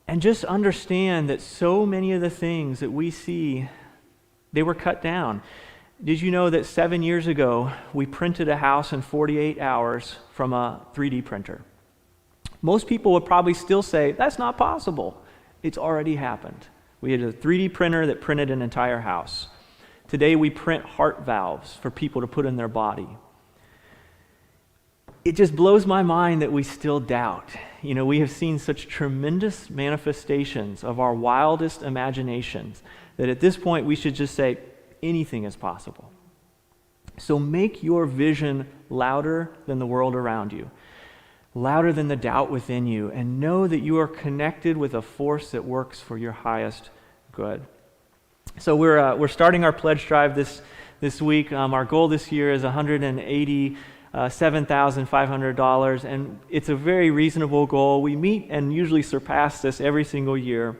And just understand that so many of the things that we see, they were cut down. Did you know that 7 years ago, we printed a house in 48 hours from a 3D printer? Most people would probably still say, that's not possible. It's already happened. We had a 3D printer that printed an entire house. Today we print heart valves for people to put in their body. It just blows my mind that we still doubt. We have seen such tremendous manifestations of our wildest imaginations that at this point we should just say, anything is possible. So make your vision louder than the world around you, louder than the doubt within you, and know that you are connected with a force that works for your highest good. So we're starting our pledge drive this week. Our goal this year is 180 $7,500, and it's a very reasonable goal. We meet and usually surpass this every single year.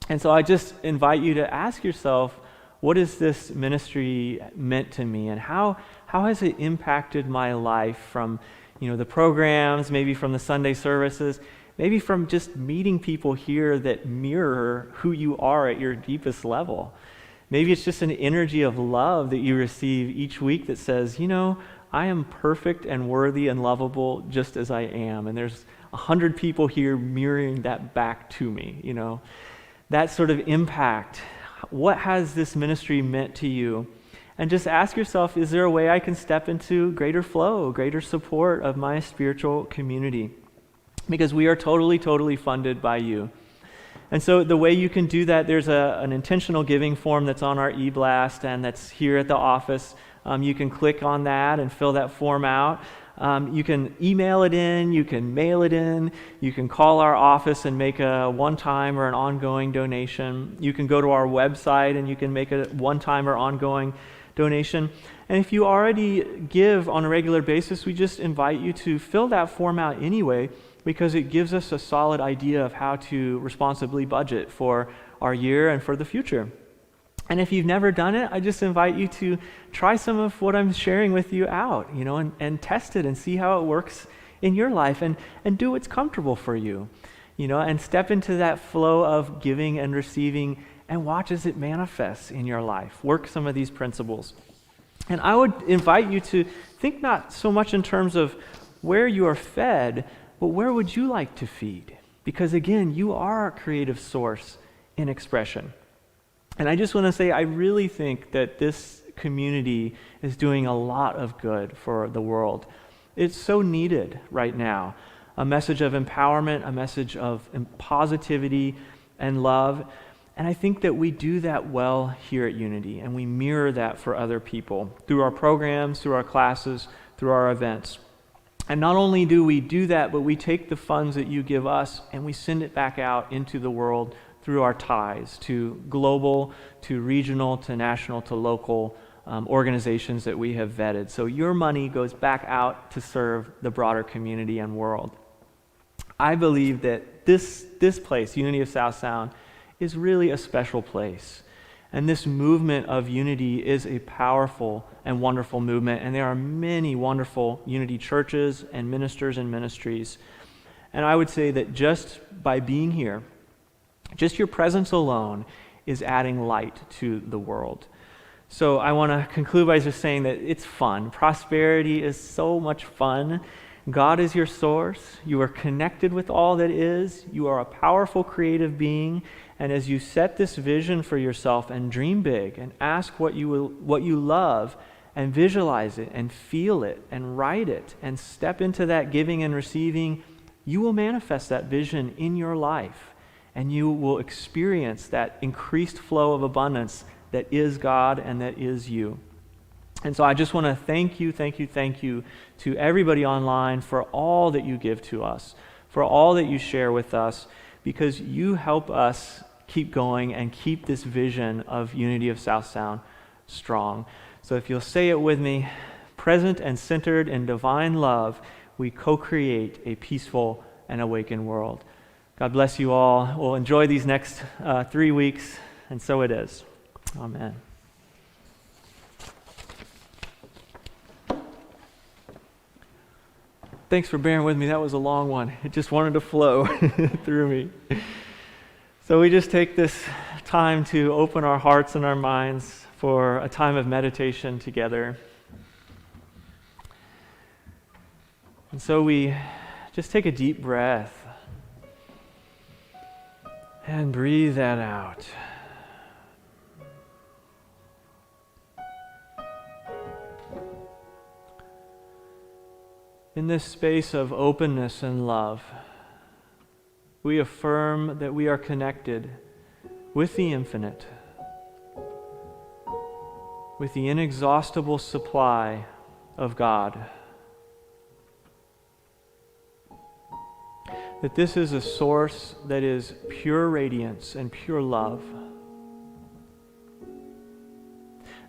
And so I just invite you to ask yourself, what has this ministry meant to me, and how has it impacted my life from the programs, maybe from the Sunday services, maybe from just meeting people here that mirror who you are at your deepest level. Maybe it's just an energy of love that you receive each week that says, I am perfect and worthy and lovable just as I am. And there's 100 people here mirroring that back to me, That sort of impact. What has this ministry meant to you? And just ask yourself, is there a way I can step into greater flow, greater support of my spiritual community? Because we are totally, totally funded by you. And so the way you can do that, there's an intentional giving form that's on our e-blast and that's here at the office. You can click on that and fill that form out. You can email it in, you can mail it in, you can call our office and make a one-time or an ongoing donation. You can go to our website and you can make a one-time or ongoing donation. And if you already give on a regular basis, we just invite you to fill that form out anyway, because it gives us a solid idea of how to responsibly budget for our year and for the future. And if you've never done it, I just invite you to try some of what I'm sharing with you out, and test it and see how it works in your life, and do what's comfortable for you, and step into that flow of giving and receiving and watch as it manifests in your life. Work some of these principles. And I would invite you to think not so much in terms of where you are fed, but where would you like to feed? Because again, you are a creative source in expression. And I just want to say, I really think that this community is doing a lot of good for the world. It's so needed right now. A message of empowerment, a message of positivity and love. And I think that we do that well here at Unity, and we mirror that for other people through our programs, through our classes, through our events. And not only do we do that, but we take the funds that you give us and we send it back out into the world through our ties to global, to regional, to national, to local organizations that we have vetted. So your money goes back out to serve the broader community and world. I believe that this place, Unity of South Sound, is really a special place. And this movement of unity is a powerful and wonderful movement. And there are many wonderful Unity churches and ministers and ministries. And I would say that just by being here, just your presence alone is adding light to the world. So I want to conclude by just saying that it's fun. Prosperity is so much fun. God is your source. You are connected with all that is. You are a powerful creative being. And as you set this vision for yourself and dream big and ask what you love and visualize it and feel it and write it and step into that giving and receiving, you will manifest that vision in your life. And you will experience that increased flow of abundance that is God and that is you. And so I just want to thank you to everybody online for all that you give to us, for all that you share with us, because you help us keep going and keep this vision of Unity of South Sound strong. So if you'll say it with me, present and centered in divine love, we co-create a peaceful and awakened world. God bless you all. We'll enjoy these next 3 weeks, and so it is. Amen. Thanks for bearing with me. That was a long one. It just wanted to flow through me. So we just take this time to open our hearts and our minds for a time of meditation together. And so we just take a deep breath and breathe that out. In this space of openness and love, we affirm that we are connected with the infinite, with the inexhaustible supply of God. That this is a source that is pure radiance and pure love.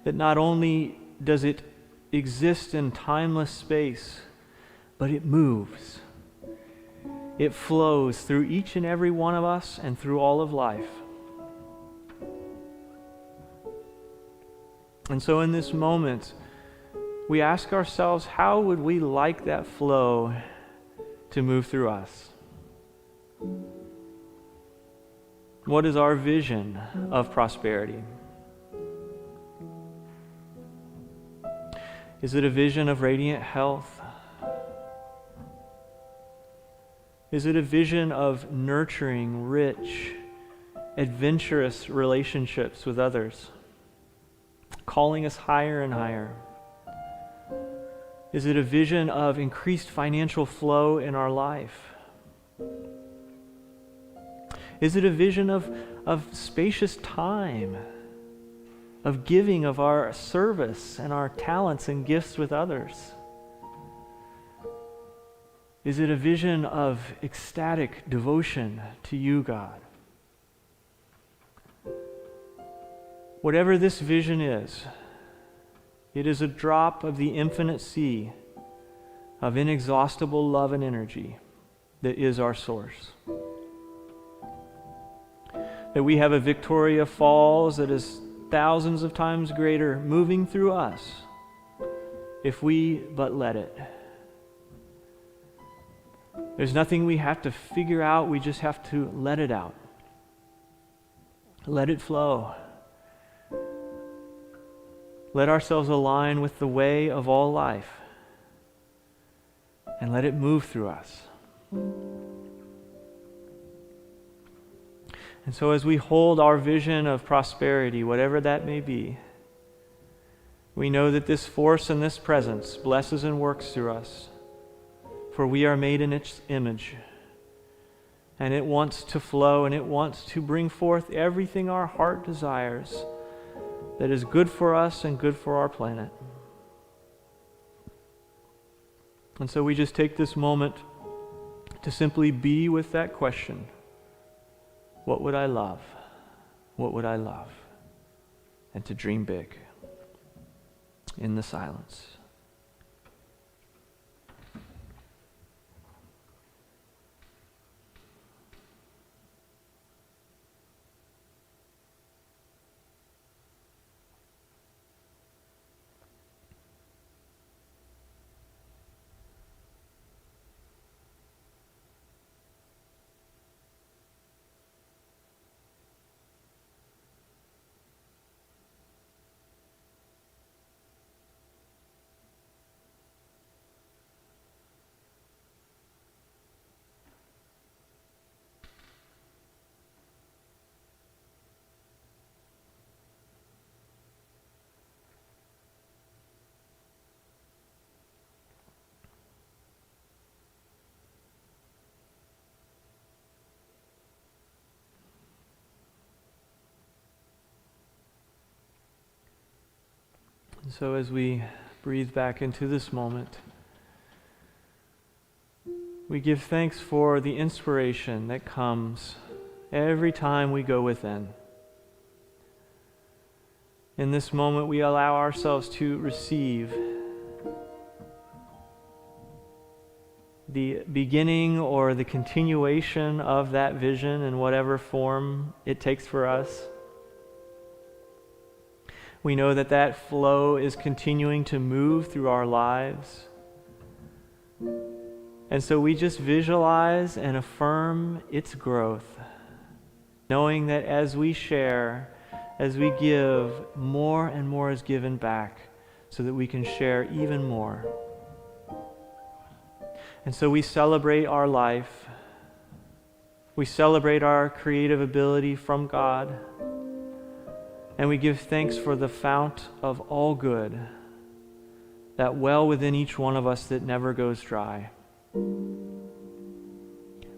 That not only does it exists in timeless space, but it moves. It flows through each and every one of us and through all of life. And so in this moment, we ask ourselves, how would we like that flow to move through us? What is our vision of prosperity? Is it a vision of radiant health? Is it a vision of nurturing, rich, adventurous relationships with others, calling us higher and higher? Is it a vision of increased financial flow in our life? Is it a vision of spacious time, of giving of our service and our talents and gifts with others? Is it a vision of ecstatic devotion to you, God? Whatever this vision is, it is a drop of the infinite sea of inexhaustible love and energy that is our source. That we have a Victoria Falls that is thousands of times greater moving through us if we but let it. There's nothing we have to figure out, we just have to let it out. Let it flow. Let ourselves align with the way of all life and let it move through us. And so as we hold our vision of prosperity, whatever that may be, we know that this force and this presence blesses and works through us, for we are made in its image. And it wants to flow and it wants to bring forth everything our heart desires that is good for us and good for our planet. And so we just take this moment to simply be with that question. What would I love? What would I love? And to dream big in the silence. And so as we breathe back into this moment, we give thanks for the inspiration that comes every time we go within. In this moment, we allow ourselves to receive the beginning or the continuation of that vision in whatever form it takes for us. We know that that flow is continuing to move through our lives. And so we just visualize and affirm its growth, knowing that as we share, as we give, more and more is given back so that we can share even more. And so we celebrate our life. We celebrate our creative ability from God. And we give thanks for the fount of all good, that well within each one of us that never goes dry.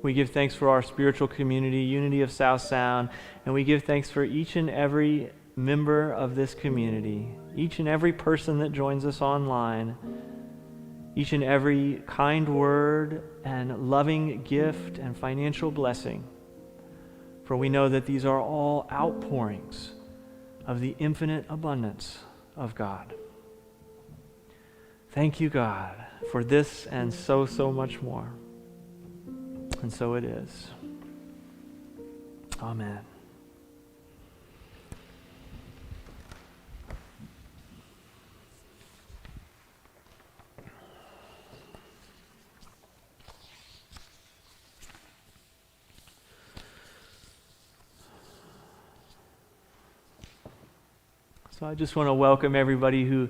We give thanks for our spiritual community, Unity of South Sound, and we give thanks for each and every member of this community, each and every person that joins us online, each and every kind word and loving gift and financial blessing. For we know that these are all outpourings of the infinite abundance of God. Thank you, God, for this and so, so much more. And so it is. Amen. So I just want to welcome everybody who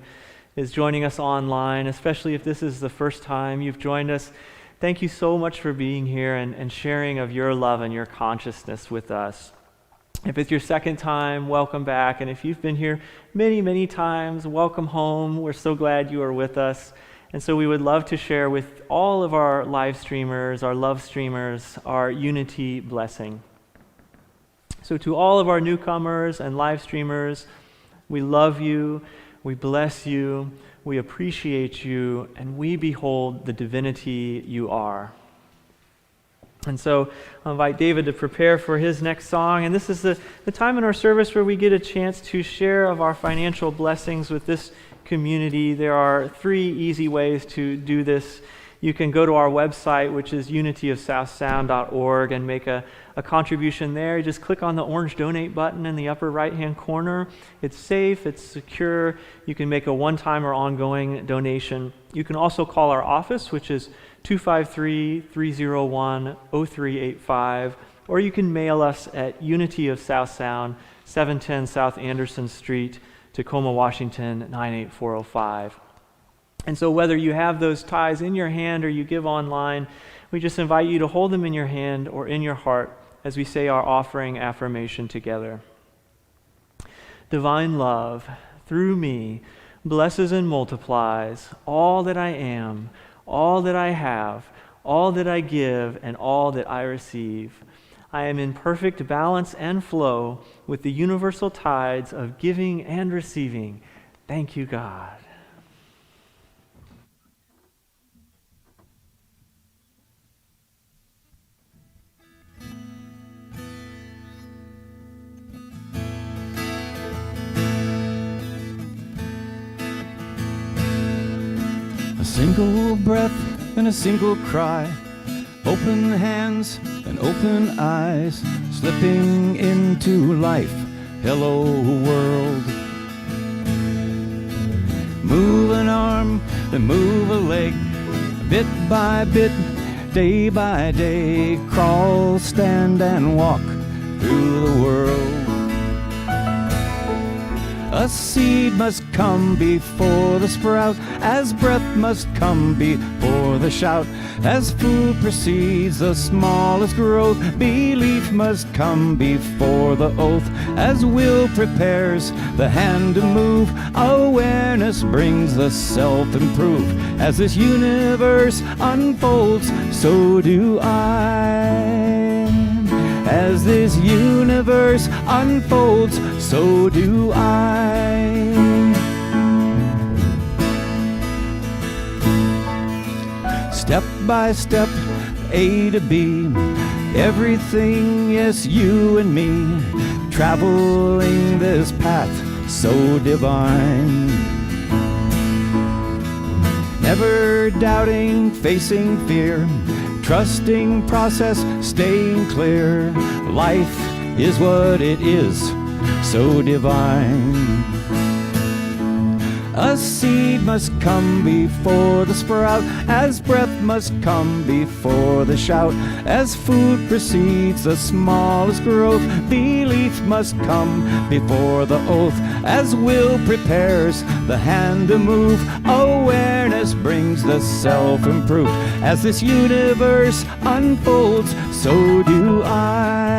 is joining us online, especially if this is the first time you've joined us. Thank you so much for being here and sharing of your love and your consciousness with us. If it's your second time, welcome back. And if you've been here many, many times, welcome home. We're so glad you are with us. And so we would love to share with all of our live streamers, our love streamers, our unity blessing. So to all of our newcomers and live streamers, we love you, we bless you, we appreciate you, and we behold the divinity you are. And so I'll invite David to prepare for his next song. And this is the time in our service where we get a chance to share of our financial blessings with this community. There are 3 easy ways to do this. You can go to our website, which is unityofsouthsound.org, and make a contribution there. You just click on the orange donate button in the upper right-hand corner. It's safe, it's secure. You can make a one-time or ongoing donation. You can also call our office, which is 253-301-0385, or you can mail us at Unity of South Sound, 710 South Anderson Street, Tacoma, Washington, 98405. And so whether you have those ties in your hand or you give online, we just invite you to hold them in your hand or in your heart as we say our offering affirmation together. Divine love, through me, blesses and multiplies all that I am, all that I have, all that I give, and all that I receive. I am in perfect balance and flow with the universal tides of giving and receiving. Thank you, God. A single breath and a single cry, open hands and open eyes, slipping into life. Hello, world. Move an arm, then move a leg, bit by bit, day by day. Crawl, stand, and walk through the world. A seed must come before the sprout, as breath must come before the shout. As food precedes the smallest growth, belief must come before the oath. As will prepares the hand to move, awareness brings the self-improve. As this universe unfolds, so do I. As this universe unfolds, so do I. Step by step, A to B, everything, yes, you and me, traveling this path so divine. Never doubting, facing fear, trusting process, staying clear. Life is what it is, so divine. A seed must come before the sprout, as breath must come before the shout. As food precedes the smallest growth, belief must come before the oath. As will prepares the hand to move, awareness brings the self-improve. As this universe unfolds, so do I.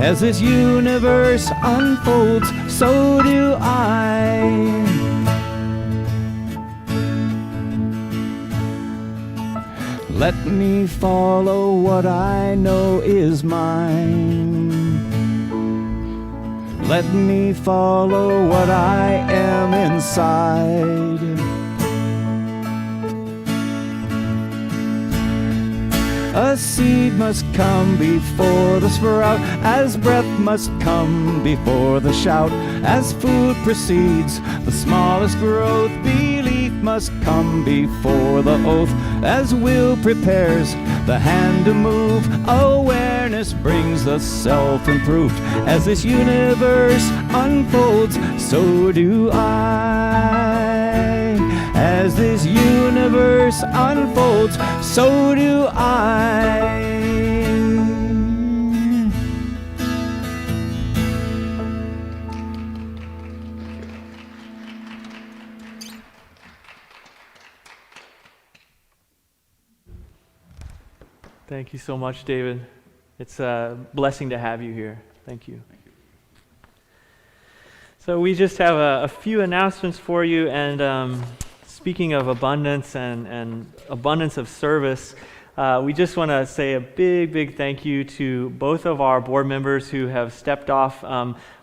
As this universe unfolds, so do I. Let me follow what I know is mine. Let me follow what I am inside. A seed must come before the sprout, as breath must come before the shout. As food precedes the smallest growth, belief must come before the oath. As will prepares the hand to move, awareness brings the self-improved. As this universe unfolds, so do I. As this universe unfolds, so do I. Thank you so much, David. It's a blessing to have you here. Thank you. So we just have a few announcements for you, and speaking of abundance and abundance of service, we just want to say a big thank you to both of our board members who have stepped off.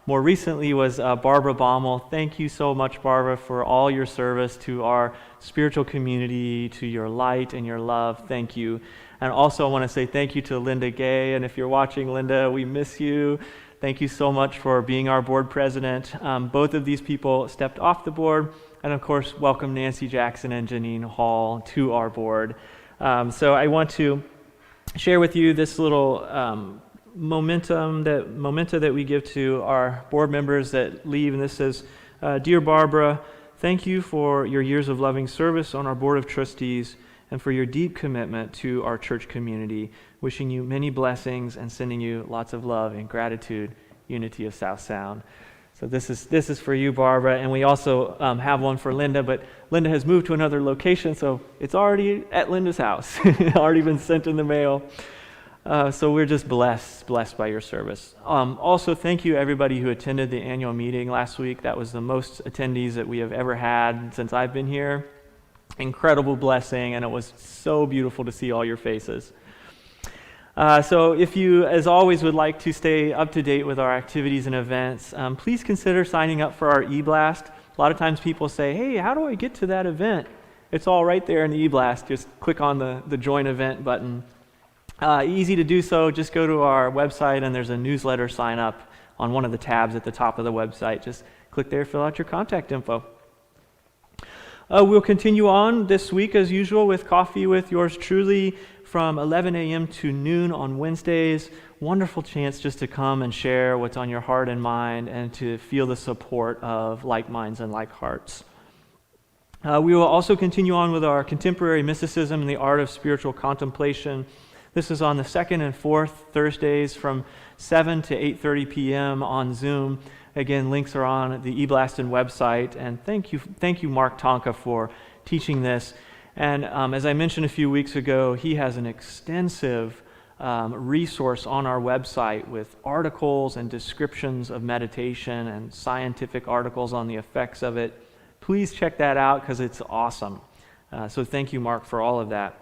More recently was Barbara Baumel. Thank you so much, Barbara, for all your service to our spiritual community, to your light and your love. Thank you. And also I want to say thank you to Linda Gay, and if you're watching, Linda, we miss you. Thank you so much for being our board president. Both of these people stepped off the board, and of course, welcome Nancy Jackson and Janine Hall to our board. So I want to share with you this little memento that we give to our board members that leave, and this says, Dear Barbara, thank you for your years of loving service on our board of trustees and for your deep commitment to our church community. Wishing you many blessings and sending you lots of love and gratitude, Unity of South Sound. So this is for you, Barbara, and we also have one for Linda, but Linda has moved to another location, so it's already at Linda's house. Already been sent in the mail. So we're just blessed by your service. Also, thank you everybody who attended the annual meeting last week. That was the most attendees that we have ever had since I've been here. Incredible blessing, and it was so beautiful to see all your faces. So if you, as always, would like to stay up to date with our activities and events, please consider signing up for our e-blast. A lot of times people say, hey, how do I get to that event? It's all right there in the e-blast. Just click on the join event button. Easy to do so. Just go to our website, and there's a newsletter sign up on one of the tabs at the top of the website. Just click there, fill out your contact info. We'll continue on this week as usual with Coffee with yours truly from 11 a.m. to noon on Wednesdays. Wonderful chance just to come and share what's on your heart and mind and to feel the support of like minds and like hearts. We will also continue on with our contemporary mysticism and the art of spiritual contemplation. This is on the second and fourth Thursdays from 7 to 8:30 p.m. on Zoom. Again, links are on the eBlaston website, and thank you, Mark Tonka, for teaching this. And as I mentioned a few weeks ago, he has an extensive resource on our website with articles and descriptions of meditation and scientific articles on the effects of it. Please check that out because it's awesome. So thank you, Mark, for all of that.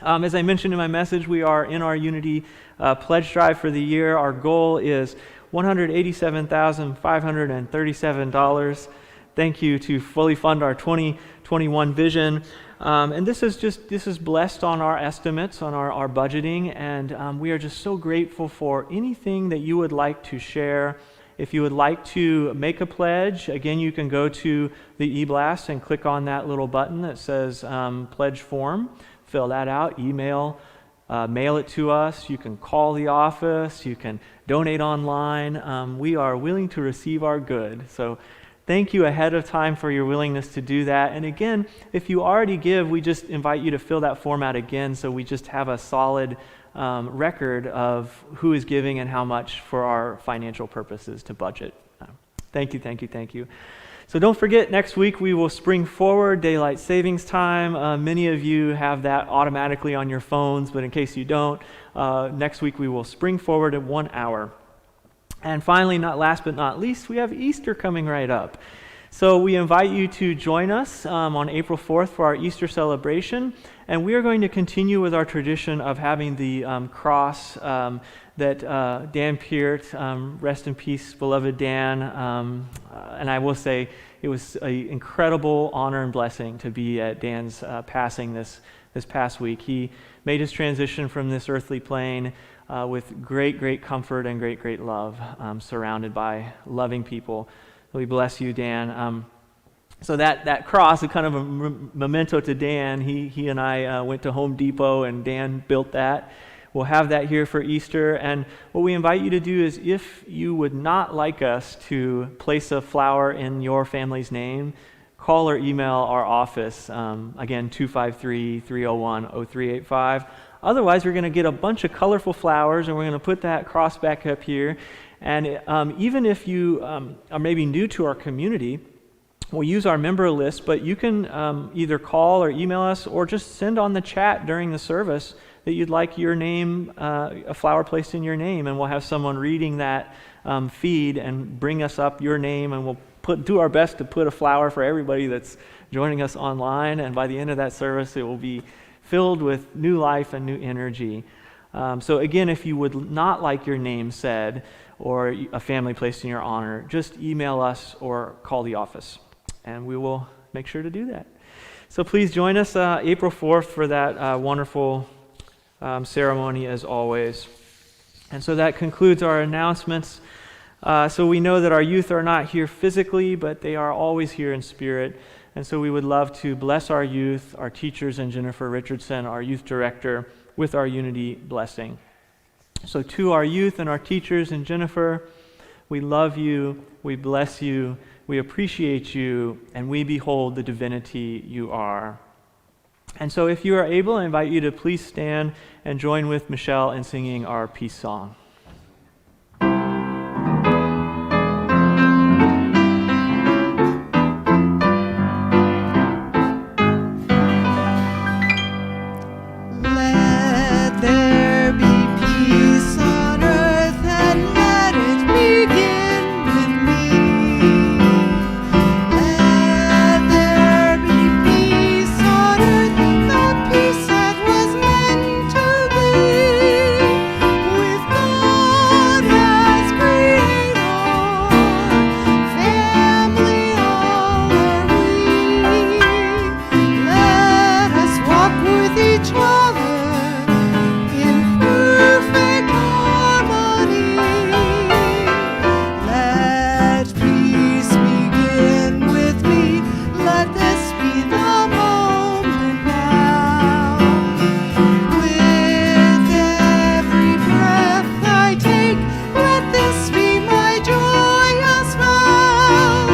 As I mentioned in my message, we are in our Unity pledge drive for the year. Our goal is $187,537. Thank you to fully fund our 2021 vision. And this is blessed on our estimates, on our budgeting, and we are just so grateful for anything that you would like to share. If you would like to make a pledge, again, you can go to the eBlast and click on that little button that says pledge form. Fill that out, mail it to us. You can call the office. You can donate online. We are willing to receive our good. So thank you ahead of time for your willingness to do that. And again, if you already give, we just invite you to fill that form out again so we just have a solid record of who is giving and how much for our financial purposes to budget. Thank you. So don't forget, next week we will spring forward daylight savings time. Many of you have that automatically on your phones, but in case you don't, next week we will spring forward at 1 hour. And finally, not last but not least, we have Easter coming right up. So we invite you to join us on April 4th for our Easter celebration, and we are going to continue with our tradition of having the cross that Dan Peart, rest in peace, beloved Dan, and I will say it was an incredible honor and blessing to be at Dan's passing this this past week. He made his transition from this earthly plane with great comfort and great love, surrounded by loving people. So we bless you, Dan. So that cross is kind of a memento to Dan. He and I went to Home Depot, and Dan built that. We'll have that here for Easter. And what we invite you to do is, if you would not like us to place a flower in your family's name, call or email our office. Again, 253-301-0385. Otherwise, we're going to get a bunch of colorful flowers, and we're going to put that cross back up here. And even if you are maybe new to our community, we'll use our member list, but you can either call or email us, or just send on the chat during the service that you'd like your name, a flower placed in your name, and we'll have someone reading that feed and bring us up your name, and we'll do our best to put a flower for everybody that's joining us online, and by the end of that service, it will be filled with new life and new energy. So again, if you would not like your name said or a family placed in your honor, just email us or call the office, and we will make sure to do that. So please join us April 4th for that wonderful ceremony as always. And so that concludes our announcements. So we know that our youth are not here physically, but they are always here in spirit. And so we would love to bless our youth, our teachers, and Jennifer Richardson, our youth director, with our unity blessing. So to our youth and our teachers and Jennifer, we love you, we bless you, we appreciate you, and we behold the divinity you are. And so if you are able, I invite you to please stand and join with Michelle in singing our peace song. Let there be peace on earth, and let it begin with me. Let there be peace on earth, the peace that was meant to be, with God as creator, family all are we. Let us walk with each other in perfect harmony. Let peace begin with me. Let this be the moment now. With every breath I take, let this be my joyous vow.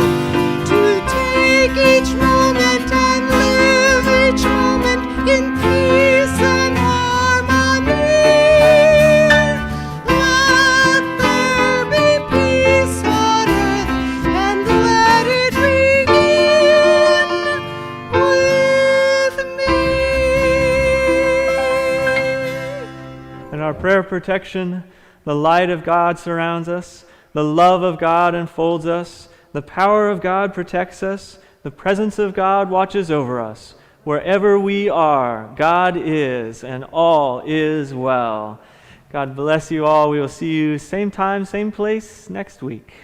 To take each moment and live each moment in peace and harmony. Let there be peace on earth, and let it begin with me. And our prayer of protection, the light of God surrounds us, the love of God enfolds us, the power of God protects us, the presence of God watches over us. Wherever we are, God is, and all is well. God bless you all. We will see you same time, same place next week.